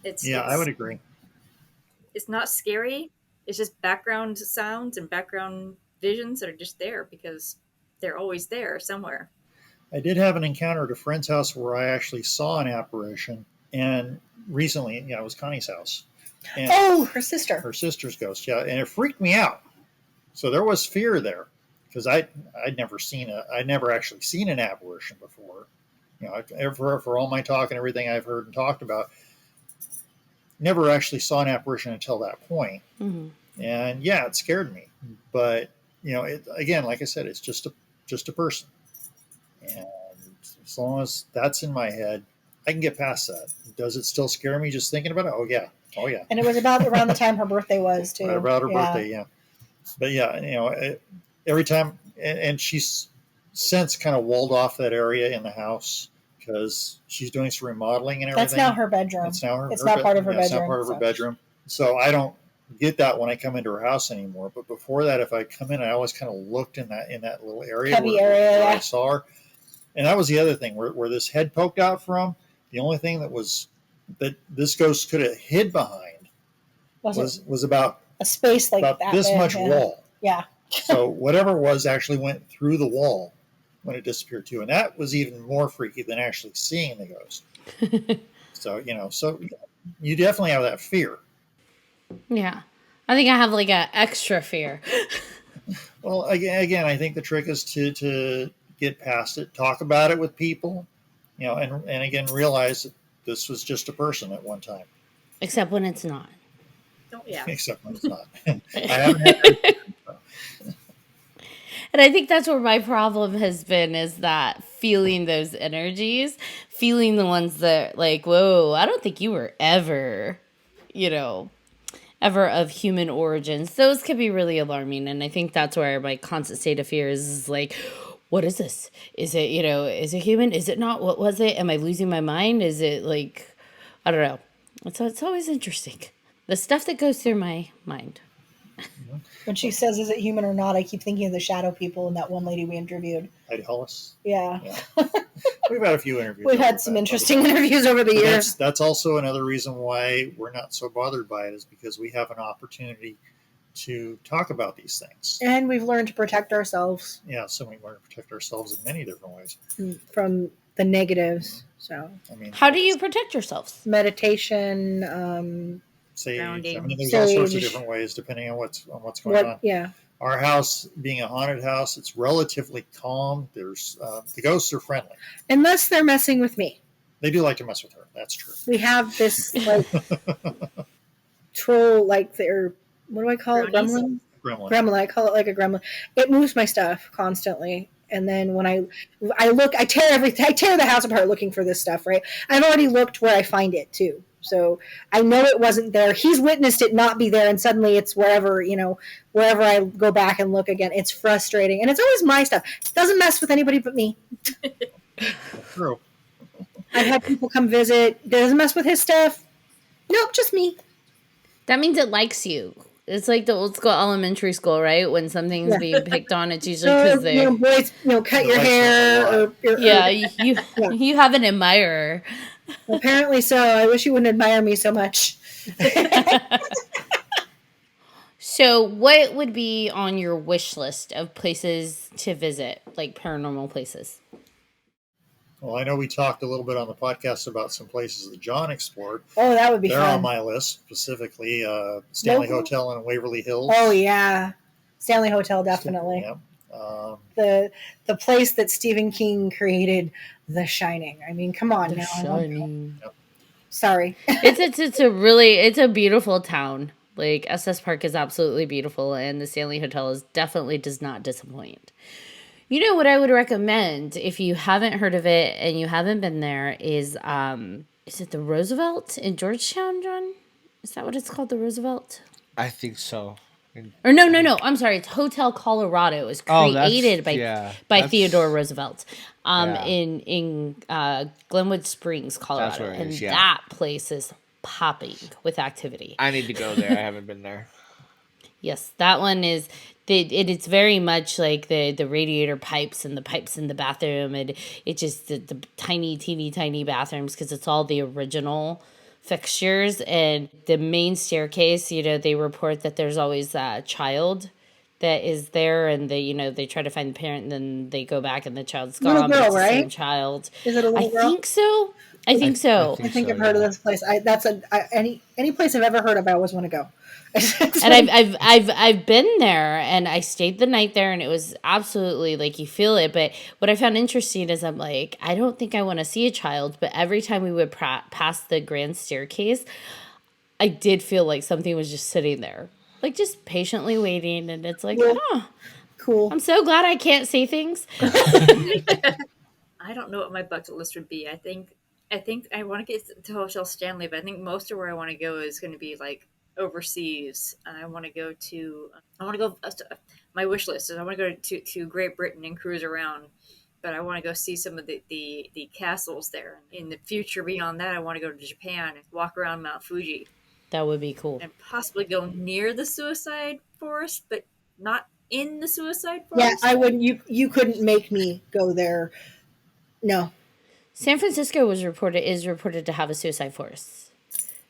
I would agree. It's not scary. It's just background sounds and background visions that are just there because they're always there somewhere. I did have an encounter at a friend's house where I actually saw an apparition, and recently, it was Connie's house. And her sister. Her sister's ghost, yeah, and it freaked me out. So there was fear there, because I'd never actually seen an apparition before. For all my talk and everything I've heard and talked about, never actually saw an apparition until that point. Mm-hmm. And yeah, it scared me. But again, like I said, it's just a person. And as long as that's in my head, I can get past that. Does it still scare me just thinking about it? Oh yeah. And it was about around the time her birthday was too. Right about her birthday, yeah. But yeah, every time, and she's since kind of walled off that area in the house because she's doing some remodeling and everything. That's now her bedroom. It's now It's not part of her bedroom. It's not part of her bedroom. So I don't get that when I come into her house anymore. But before that, if I come in, I always kind of looked in that little area where I saw her. And that was the other thing where this head poked out from. The only thing that this ghost could have hid behind was about a space like about that this big, much yeah. wall. Yeah. So whatever it was actually went through the wall when it disappeared too, and that was even more freaky than actually seeing the ghost. So so you definitely have that fear. Yeah. I think I have like a extra fear. Well, again, I think the trick is to get past it, talk about it with people, and again realize that this was just a person at one time. Except when it's not. Oh yeah. Except when it's not. I haven't had that. And I think that's where my problem has been, is that feeling those energies, feeling the ones that like, whoa, I don't think you were ever, you know, ever of human origins. Those could be really alarming. And I think that's where my constant state of fear is like, what is this? Is it, is it human? Is it not? What was it? Am I losing my mind? Is it like, I don't know. It's always interesting. The stuff that goes through my mind. When she says, "Is it human or not?" I keep thinking of the shadow people and that one lady we interviewed. Heidi Hollis. Yeah. We've had a few interviews. We've had some interesting interviews over the years. That's also another reason why we're not so bothered by it, is because we have an opportunity to talk about these things. And we've learned to protect ourselves. Yeah, so we learn to protect ourselves in many different ways. From the negatives. So, how do you protect yourselves? Meditation, sage. Grounding. There's all sorts of different ways depending on what's going on. Yeah. Our house, being a haunted house, it's relatively calm. There's the ghosts are friendly, unless they're messing with me. They do like to mess with her. That's true. We have this like troll, like they're, what do I call it? Gremlin. I call it like a gremlin. It moves my stuff constantly. And then when I look, I tear everything. I tear the house apart looking for this stuff, right? I've already looked where I find it too. So I know it wasn't there. He's witnessed it not be there, and suddenly it's wherever I go back and look again. It's frustrating. And it's always my stuff. It doesn't mess with anybody but me. True. I've had people come visit. Doesn't mess with his stuff. Nope, just me. That means it likes you. It's like the old school elementary school, right? When something's being picked on, it's usually because they, boys, cut your hair. You have an admirer. Apparently so. I wish you wouldn't admire me so much. So, what would be on your wish list of places to visit, like paranormal places? Well, I know we talked a little bit on the podcast about some places that John explored. Oh, that would be They're fun. on my list, specifically Stanley Hotel in Waverly Hills. Oh, yeah. Stanley Hotel, definitely. Yeah. The place that Stephen King created, The Shining. I mean, come on now. Shining. Yep. Sorry. It's a beautiful town. Like, SS Park is absolutely beautiful, and the Stanley Hotel definitely does not disappoint. You know what I would recommend if you haven't heard of it and you haven't been there is it the Roosevelt in Georgetown, John? Is that what it's called, the Roosevelt? I think so. Or no. I'm sorry. It's Hotel Colorado. It was created by Theodore Roosevelt in Glenwood Springs, Colorado. That's where it is, that place is popping with activity. I need to go there. I haven't been there. Yes, that one is. It's very much like the radiator pipes and the pipes in the bathroom, and it's just the tiny, teeny, tiny bathrooms because it's all the original fixtures. And the main staircase, they report that there's always a child that is there, and they try to find the parent, and then they go back and the child's gone. Little girl, but it's the right? same child. Is it a little girl? I think so. I think so. I think I've heard of this place. Any place I've ever heard of, I always want to go. And I've been there, and I stayed the night there, and it was absolutely like you feel it. But what I found interesting is I'm like, I don't think I want to see a child, but every time we would pass the grand staircase, I did feel like something was just sitting there, like just patiently waiting. And it's like, cool. I'm so glad I can't see things. I don't know what my bucket list would be. I think I want to get to Hotel Stanley, but I think most of where I want to go is going to be like overseas. And I want to go. My wish list is I want to go to Great Britain and cruise around, but I want to go see some of the castles there. In the future, beyond that, I want to go to Japan and walk around Mount Fuji. That would be cool. And possibly go near the suicide forest, but not in the suicide forest. Yeah, I wouldn't. You couldn't make me go there. No. San Francisco is reported to have a suicide force.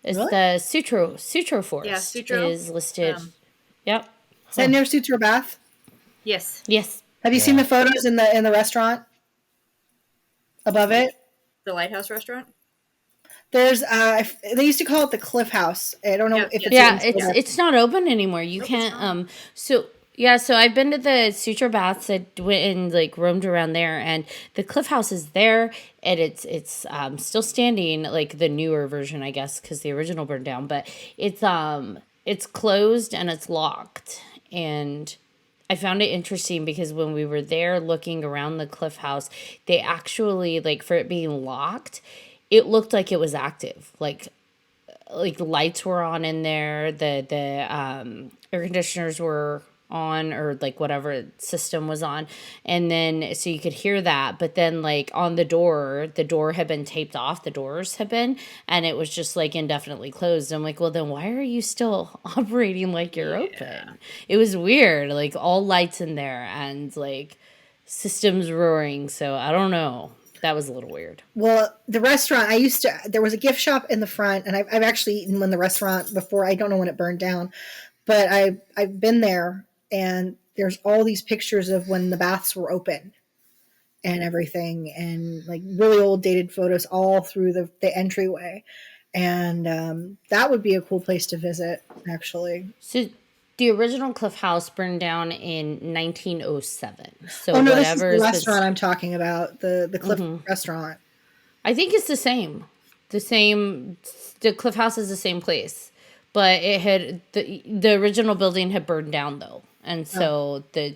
It's Really? the Sutro Yeah, Forest Sutro. is listed. Um, Yep. Is that near Sutro Bath? yes, Yes. Have you seen Yeah. the photos in the restaurant above it? the Lighthouse Restaurant. There's they used to call it the Cliff House. I don't know Yeah, if yeah. it's Yeah, even still there. it's not open anymore. You Nope, it's can't not. so yeah, so I've been to the Suture Baths. I went and like roamed around there, and the Cliff House is there, and it's still standing, like the newer version, I guess, because the original burned down. But it's closed and it's locked, and I found it interesting because when we were there looking around the Cliff House, they actually, like, for it being locked, it looked like it was active, like the lights were on in there, the air conditioners were on, or like whatever system was on, and then so you could hear that, but then like on the door had been taped off, the doors had been, and it was just like indefinitely closed. I'm like, well, then why are you still operating like you're open? It was weird, like all lights in there and like systems roaring, so I don't know, that was a little weird. Well, the restaurant there was a gift shop in the front, and I've actually eaten in the restaurant before. I don't know when it burned down, but I've been there, and there's all these pictures of when the baths were open and everything, and like really old dated photos all through the entryway, and that would be a cool place to visit, actually. So the original Cliff House burned down in 1907. So Oh no, this is whatever the is restaurant this, I'm talking about, the Cliff restaurant. I think it's the same. The same. The Cliff House is the same place, but it had the original building had burned down though, and Oh. so the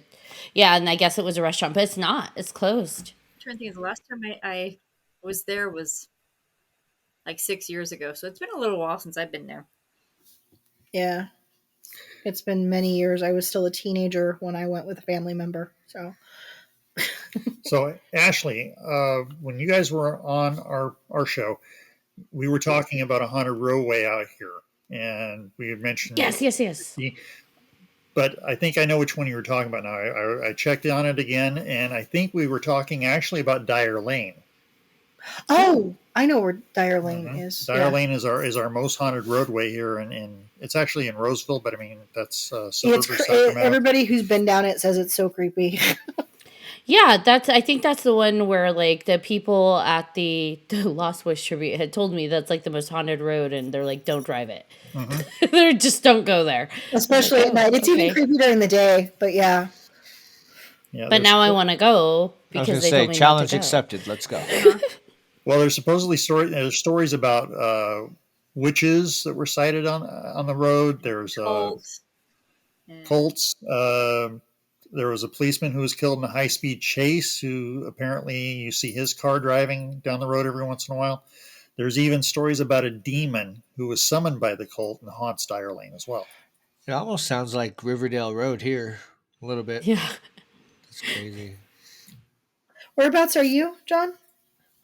yeah, and I guess it was a restaurant, but it's not. It's closed. I'm trying to think of the last time I was there was like 6 years ago. So it's been a little while since I've been there. Yeah, it's been many years. I was still a teenager when I went with a family member. So, Ashley, when you guys were on our show, we were talking about a haunted roadway out here, and we had mentioned Yes, yes, yes. but I think I know which one you were talking about now. I checked on it again, and I think we were talking actually about Dyer Lane. Oh, I know where Dyer Lane Mm-hmm. is. Dyer Yeah. Lane is our most haunted roadway here, and it's actually in Roseville, but I mean that's It's suburb of Sacramento. everybody who's been down it says it's so creepy. Yeah, I think that's the one where like the people at the Lost Boys tribute had told me that's like the most haunted road, and they're like, don't drive it. Mm-hmm. They're just don't go there. Especially Like, at night. oh, It's okay. even creepy during the day, but yeah. Yeah, But now I want to go I was going because to they say, told me not to challenge go. accepted. Let's go. well, there's supposedly there's stories about witches that were sighted on the road. There's Colts. cults. There was a policeman who was killed in a high speed chase, who apparently you see his car driving down the road every once in a while. There's even stories about a demon who was summoned by the cult and haunts Dyer Lane as well. It almost sounds like Riverdale Road here, a little bit. Yeah. That's crazy. Whereabouts are you, John?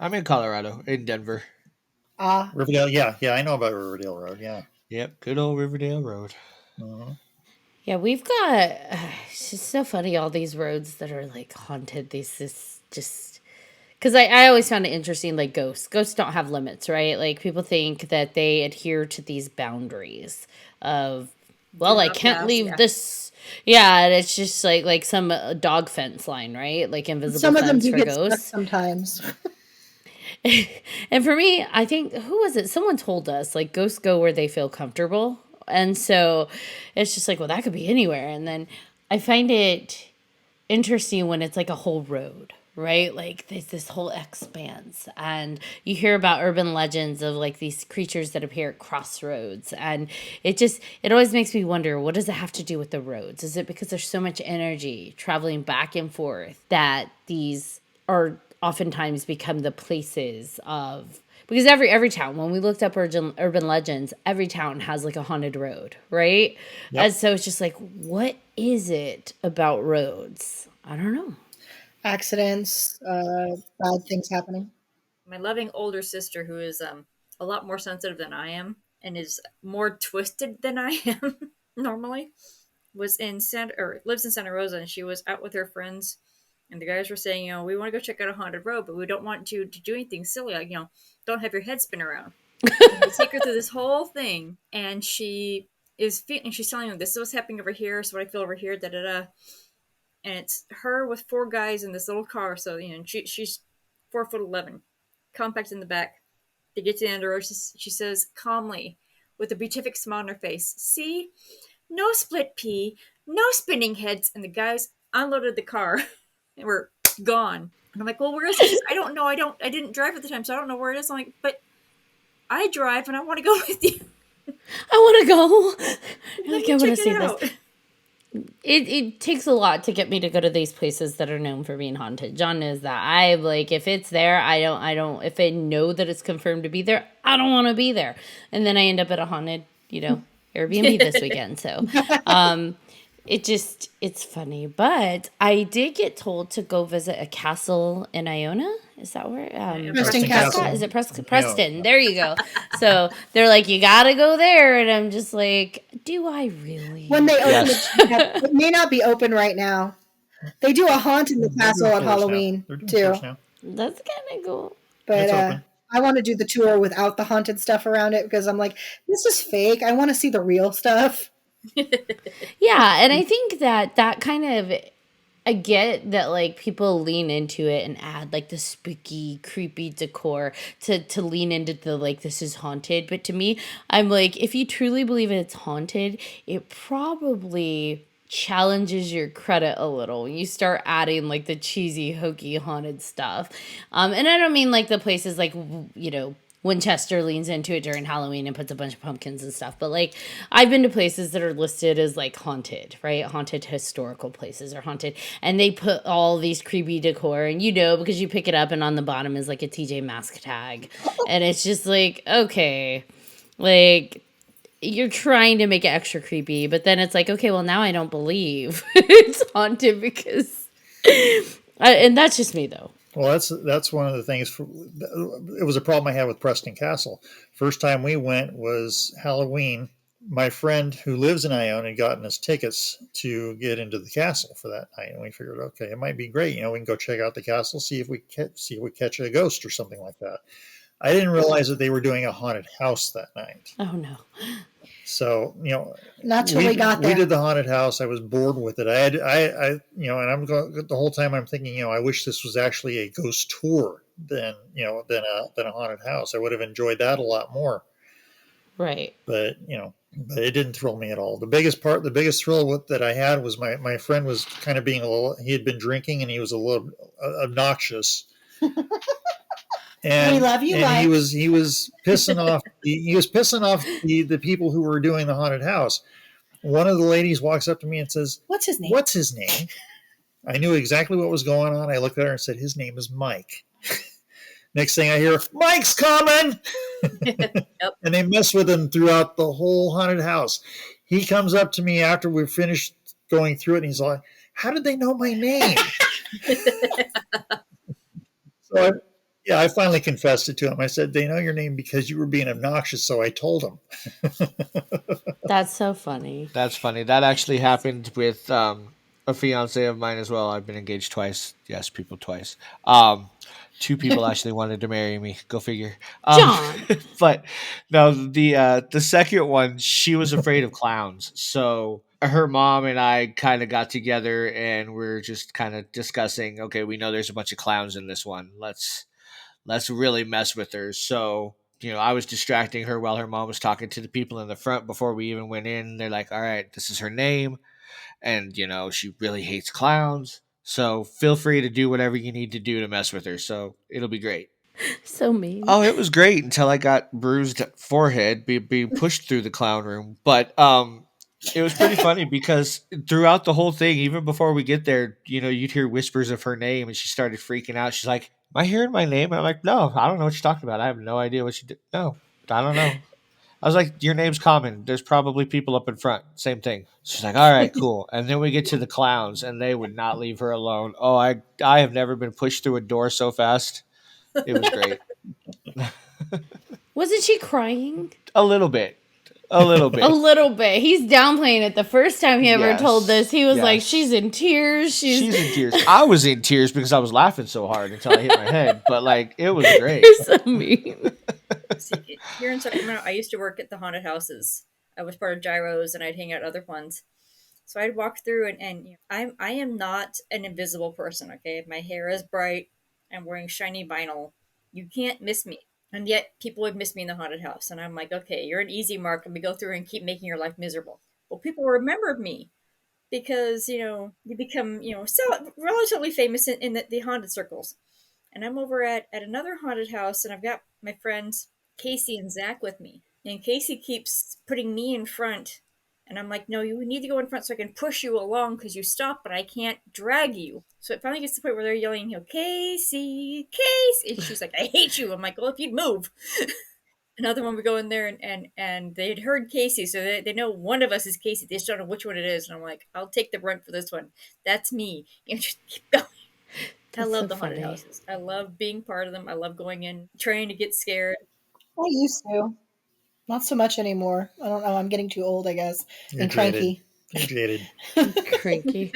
I'm in Colorado, in Denver. Ah. Riverdale, yeah, I know about Riverdale Road, yeah. Yep, good old Riverdale Road. Uh-huh. Yeah, we've got. It's just so funny, all these roads that are like haunted. This just. Because I always found it interesting, like ghosts. Ghosts don't have limits, right? Like people think that they adhere to these boundaries of, well, I can't leave this. Yeah, and it's just like some dog fence line, right? Like invisible Some of them fence do for get stuck ghosts. sometimes. And for me, I think, who was it? Someone told us like ghosts go where they feel comfortable. And so it's just like, well, that could be anywhere. And then I find it interesting when it's like a whole road, right? Like there's this whole expanse, and you hear about urban legends of like these creatures that appear at crossroads, and it always makes me wonder, what does it have to do with the roads? Is it because there's so much energy traveling back and forth that these are oftentimes become the places of, because every town, when we looked up urban legends, every town has like a haunted road, right? Yep. And so it's just like, what is it about roads? I don't know. Accidents, bad things happening. My loving older sister, who is a lot more sensitive than I am and is more twisted than I am normally, was in lives in Santa Rosa, and she was out with her friends And the guys were saying, we want to go check out a haunted road, but we don't want you to do anything silly, like, don't have your head spin around. And they take her through this whole thing, and she's telling them, this is what's happening over here, so what I feel over here, da da da. And it's her with 4 guys in this little car. So she's 4'11", compact in the back. They get to the end of the road. She says calmly, with a beatific smile on her face, "See, no split pea, no spinning heads." And the guys unloaded the car, and we're gone. And I'm like, "Well, where is it?" I don't know. I didn't drive at the time, so I don't know where it is. I'm like, "But I drive, and I want to go with you. I want to go. Let I me want to check see it out." this. It takes a lot to get me to go to these places that are known for being haunted. John knows that. I like, if it's there, I don't if I know that it's confirmed to be there, I don't want to be there. And then I end up at a haunted, Airbnb this weekend. So it's funny. But I did get told to go visit a castle in Iona. Is that where? Preston Castle. Is it Preston? There you go. So they're like, you gotta go there, and I'm just like, do I really? When they open Yes. it may not be open right now. They do a haunt in the castle at Halloween They're doing too. tours now. That's kind of cool. But It's open. I want to do the tour without the haunted stuff around it because I'm like, this is fake. I want to see the real stuff. Yeah, and I think that kind of, I get that like people lean into it and add like the spooky, creepy decor to lean into the like, this is haunted. But to me, I'm like, if you truly believe it's haunted, it probably challenges your credit a little. You start adding like the cheesy, hokey, haunted stuff. And I don't mean like the places like, Winchester leans into it during Halloween and puts a bunch of pumpkins and stuff. But like, I've been to places that are listed as like haunted, right? Haunted historical places or haunted. And they put all these creepy decor, and because you pick it up and on the bottom is like a TJ Mask tag. And it's just like, okay, like, you're trying to make it extra creepy, but then it's like, okay, well, now I don't believe it's haunted because, and that's just me though. Well, that's one of the things. It was a problem I had with Preston Castle. First time we went was Halloween. My friend who lives in Ione had gotten us tickets to get into the castle for that night, and we figured, okay, it might be great. We can go check out the castle, see if we catch a ghost or something like that. I didn't realize that they were doing a haunted house that night. Oh no. So, Not till we got there. We did the haunted house. I was bored with it. And I'm going the whole time I'm thinking, I wish this was actually a ghost tour than a haunted house. I would have enjoyed that a lot more. Right. But it didn't thrill me at all. The biggest thrill that I had was my friend was kind of being he had been drinking and he was a little obnoxious. And we love you, and he was pissing off the people who were doing the haunted house. One of the ladies walks up to me and says, "What's his name?" "What's his name?" I knew exactly what was going on. I looked at her and said, "His name is Mike." Next thing I hear, "Mike's coming!" Yep. And they mess with him throughout the whole haunted house. He comes up to me after we finished going through it, and he's like, "How did they know my name?" So I finally confessed it to him. I said, "They know your name because you were being obnoxious," so I told him. That's so funny. That's funny. That actually happened with a fiance of mine as well. I've been engaged twice. Yes, people twice. 2 people actually wanted to marry me. Go figure. John. But no, the second one, she was afraid of clowns. So her mom and I kind of got together and we're just kind of discussing, okay, we know there's a bunch of clowns in this one. Let's really mess with her. So, I was distracting her while her mom was talking to the people in the front before we even went in. They're like, all right, this is her name. And, she really hates clowns. So feel free to do whatever you need to do to mess with her. So it'll be great. So mean. Oh, it was great until I got bruised forehead being pushed through the clown room. But it was pretty funny because throughout the whole thing, even before we get there, you'd hear whispers of her name and she started freaking out. She's like, "Am I hearing my name?" And I'm like, "No, I don't know what you're talking about. I have no idea what you did. No, I don't know." I was like, "Your name's common. There's probably people up in front. Same thing." She's like, "All right, cool." And then we get to the clowns and they would not leave her alone. Oh, I have never been pushed through a door so fast. It was great. Wasn't she crying? A little bit. A little bit. A little bit. He's downplaying it. The first time he ever Yes, told this, he was like, yes. she's in tears. She's in tears. I was in tears because I was laughing so hard until I hit my head. But like, it was great. You're so mean. See, here in Sacramento, I used to work at the haunted houses. I was part of Gyros, and I'd hang out at other ones. So I'd walk through, and I am not an invisible person. Okay, my hair is bright. I'm wearing shiny vinyl. You can't miss me. And yet, people would miss me in the haunted house, and I'm like, okay, you're an easy mark, and we go through and keep making your life miserable. Well, people remember me because you become so relatively famous in the haunted circles. And I'm over at another haunted house, and I've got my friends Casey and Zach with me. And Casey keeps putting me in front, and I'm like, no, you need to go in front so I can push you along because you stop, but I can't drag you. So it finally gets to the point where they're yelling, Casey, Casey, and she's like, I hate you. I'm like, well, if you'd move. Another one, we go in there, and they'd heard Casey, so they know one of us is Casey. They just don't know which one it is, and I'm like, I'll take the brunt for this one. That's me. Just keep going. I love the haunted houses. I love being part of them. I love going in, trying to get scared. I used to. Not so much anymore. I don't know. I'm getting too old, I guess. You're And cranky. You're jaded. Cranky.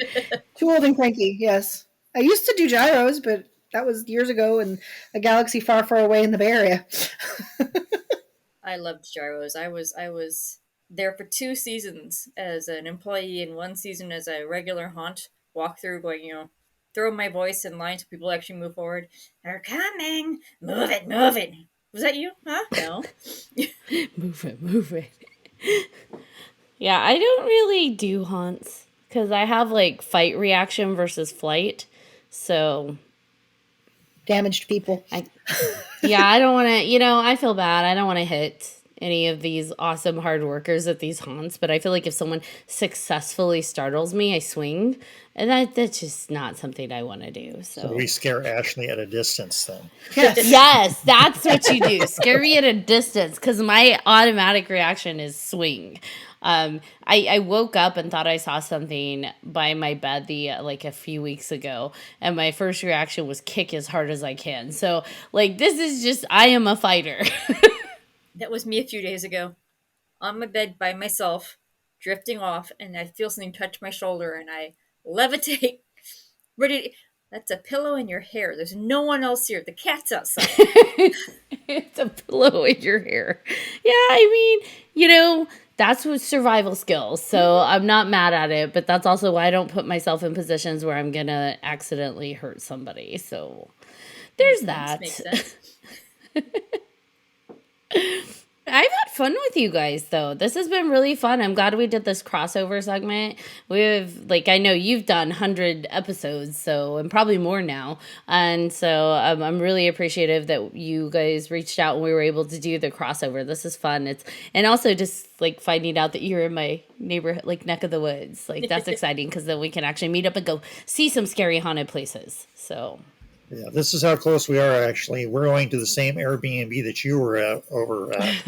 Too old and cranky, yes. I used to do gyros, but that was years ago in a galaxy far, far away in the Bay Area. I loved Gyros. I was there for 2 seasons as an employee and 1 season as a regular haunt walkthrough, going, throw my voice in line so people actually move forward. They're coming. Move it, move it. Was that you? Huh? No. Move it. Yeah, I don't really do haunts because I have like fight reaction versus flight. So Damaged people. I don't want to, I feel bad. I don't want to hit any of these awesome hard workers at these haunts, but I feel like if someone successfully startles me, I swing. And that's just not something I want to do. So we scare Ashley at a distance then. Yes. Yes, that's what you do. Scare me at a distance because my automatic reaction is swing. I woke up and thought I saw something by my bed a few weeks ago, and my first reaction was kick as hard as I can. So this is just, I am a fighter. That was me a few days ago. On my bed by myself, drifting off, and I feel something touch my shoulder, and I levitate. That's a pillow in your hair. There's no one else here. The cat's outside. It's a pillow in your hair. Yeah, I mean, that's what survival skills. So I'm not mad at it, but that's also why I don't put myself in positions where I'm going to accidentally hurt somebody. So there's that. Makes sense. I've had fun with you guys, though. This has been really fun. I'm glad we did this crossover segment. We've, I know you've done 100 episodes, and probably more now. And so I'm really appreciative that you guys reached out and we were able to do the crossover. This is fun. And also just, finding out that you're in my neighborhood, neck of the woods. That's exciting because then we can actually meet up and go see some scary haunted places. So... Yeah, this is how close we are, actually. We're going to the same Airbnb that you were over at.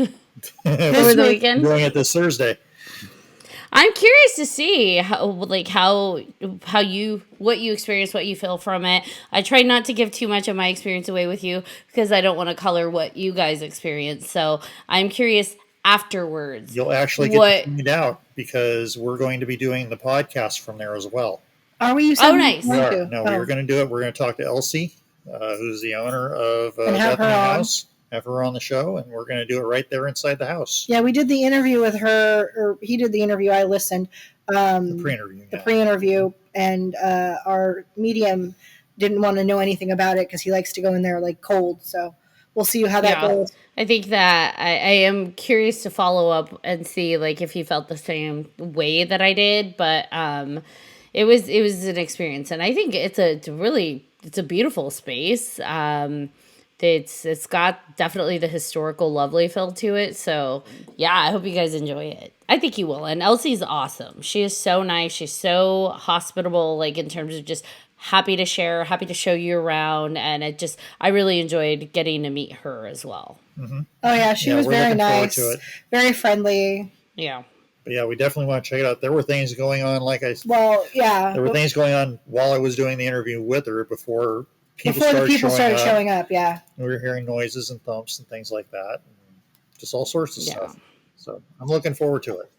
Over the weekend? We're going it this Thursday. I'm curious to see how you, what you experience, what you feel from it. I try not to give too much of my experience away with you because I don't want to color what you guys experience. So I'm curious afterwards. You'll actually get to find out because we're going to be doing the podcast from there as well. Are we? Nice. We are. No, we were going to do it. We're going to talk to Elsie, who's the owner of have her on. House. Have her on the show, and we're going to do it right there inside the house. Yeah, we did the interview with her, or he did the interview. I listened. The pre-interview. The pre-interview, and our medium didn't want to know anything about it because he likes to go in there cold. So we'll see how that goes. I think that I am curious to follow up and see if he felt the same way that I did, but it was an experience, and I think it's a beautiful space. It's got definitely the historical lovely feel to it. So yeah, I hope you guys enjoy it. I think you will. And Elsie's awesome. She is so nice. She's so hospitable, in terms of just happy to share, happy to show you around. And I really enjoyed getting to meet her as well. Mm-hmm. Oh yeah, she was very nice, very friendly. Yeah. But yeah, we definitely want to check it out. There were things going on, there were things going on while I was doing the interview with her before people started showing up. Yeah, we were hearing noises and thumps and things like that, and just all sorts of stuff. So I'm looking forward to it.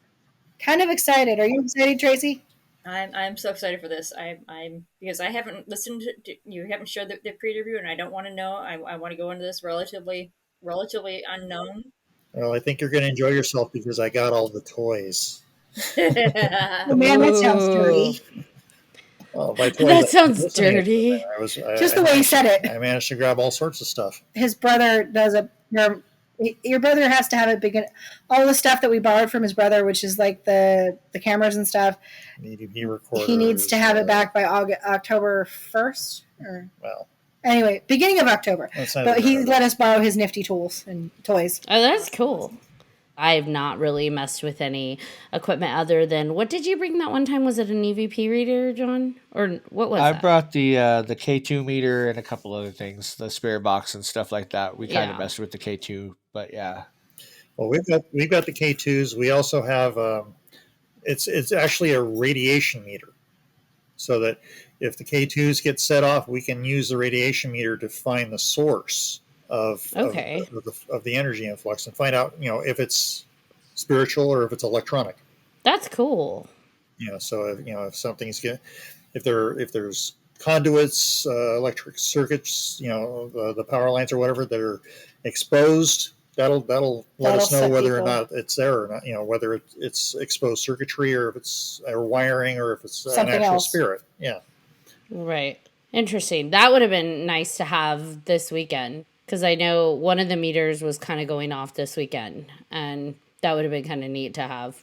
Kind of excited. Are you excited, Tracy? I'm so excited for this. I'm because I haven't listened to you haven't shared the pre-review, and I don't want to know. I want to go into this relatively unknown. Well, I think you're going to enjoy yourself because I got all the toys. Oh man, that sounds Ooh. dirty. Well, by toys, That I was sounds listening to it. dirty. Just the way he said it. I managed to grab all sorts of stuff. His brother does your brother has to have it begin all the stuff that we borrowed from his brother, which is like the cameras and stuff. DVD recorders. He needs to have it back by October 1st. Or Well, anyway, beginning of October. But he let us borrow his nifty tools and toys. Oh, that's cool. I've not really messed with any equipment other than, what did you bring that one time? Was it an EVP reader, John? Or what was I that? brought the K2 meter and a couple other things, the spare box and stuff like that. We kind of Yeah. messed with the K2, but yeah. well, we've got the K2s. We also have it's actually a radiation meter, so that if the K2s get set off, we can use the radiation meter to find the source of Okay. of the energy influx and find out, if it's spiritual or if it's electronic. That's cool. So if something's if there's conduits, electric circuits, the power lines or whatever that are exposed, that'll let us know set whether or people. not it's there or not. Whether it's exposed circuitry or if it's wiring or if it's Something an actual else. spirit. Yeah. Right. Interesting. That would have been nice to have this weekend, because I know one of the meters was kind of going off this weekend, and that would have been kind of neat to have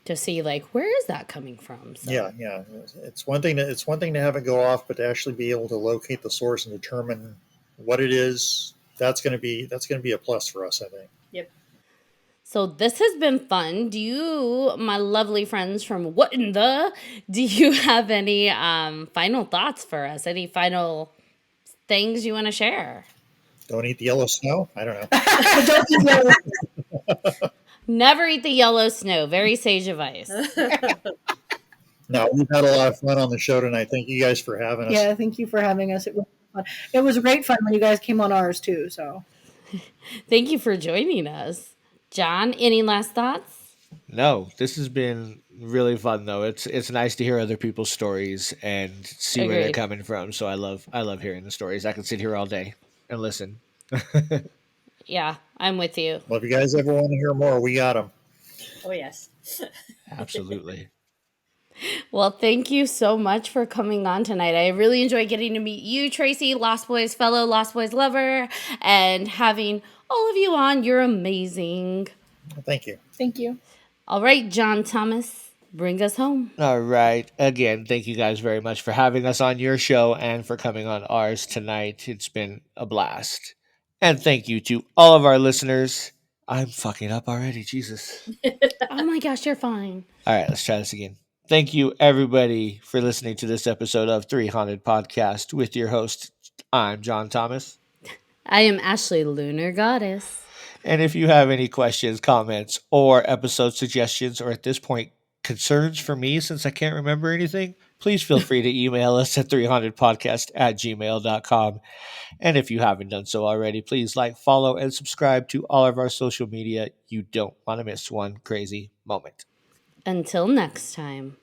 to see, like, where is that coming from? So. Yeah. It's one thing to have it go off, but to actually be able to locate the source and determine what it is, that's going to be a plus for us, I think. Yep. So this has been fun. Do you, my lovely friends from What in the, do you have any final thoughts for us? Any final things you want to share? Don't eat the yellow snow. I don't know. Don't eat yellow. Never eat the yellow snow. Very sage advice. No, we've had a lot of fun on the show tonight. Thank you guys for having us. Yeah, thank you for having us. It was fun. It was great fun when you guys came on ours too. So Thank you for joining us. John, any last thoughts? No, this has been really fun though. It's nice to hear other people's stories and see where they're Agreed. coming from. So I love hearing the stories. I can sit here all day and listen. Yeah, I'm with you. Well, if you guys ever want to hear more, we got them. Oh yes. Absolutely. Well, thank you so much for coming on tonight. I really enjoyed getting to meet you, Tracy, Lost Boys fellow, Lost Boys lover, and having all of you on. You're amazing. Thank you. thank you. All right, John Thomas, bring us home. All right. Again, thank you guys very much for having us on your show and for coming on ours tonight. It's been a blast. And thank you to all of our listeners. I'm fucking up already. Jesus. Oh my gosh, you're fine. All right, let's try this again. Thank you, everybody, for listening to this episode of 3Haunted Podcast with your host. I'm John Thomas. I am Ashley, Lunar Goddess. And if you have any questions, comments, or episode suggestions, or at this point, concerns for me since I can't remember anything, please feel free to email us at 300podcast@gmail.com. And if you haven't done so already, please like, follow, and subscribe to all of our social media. You don't want to miss one crazy moment. Until next time.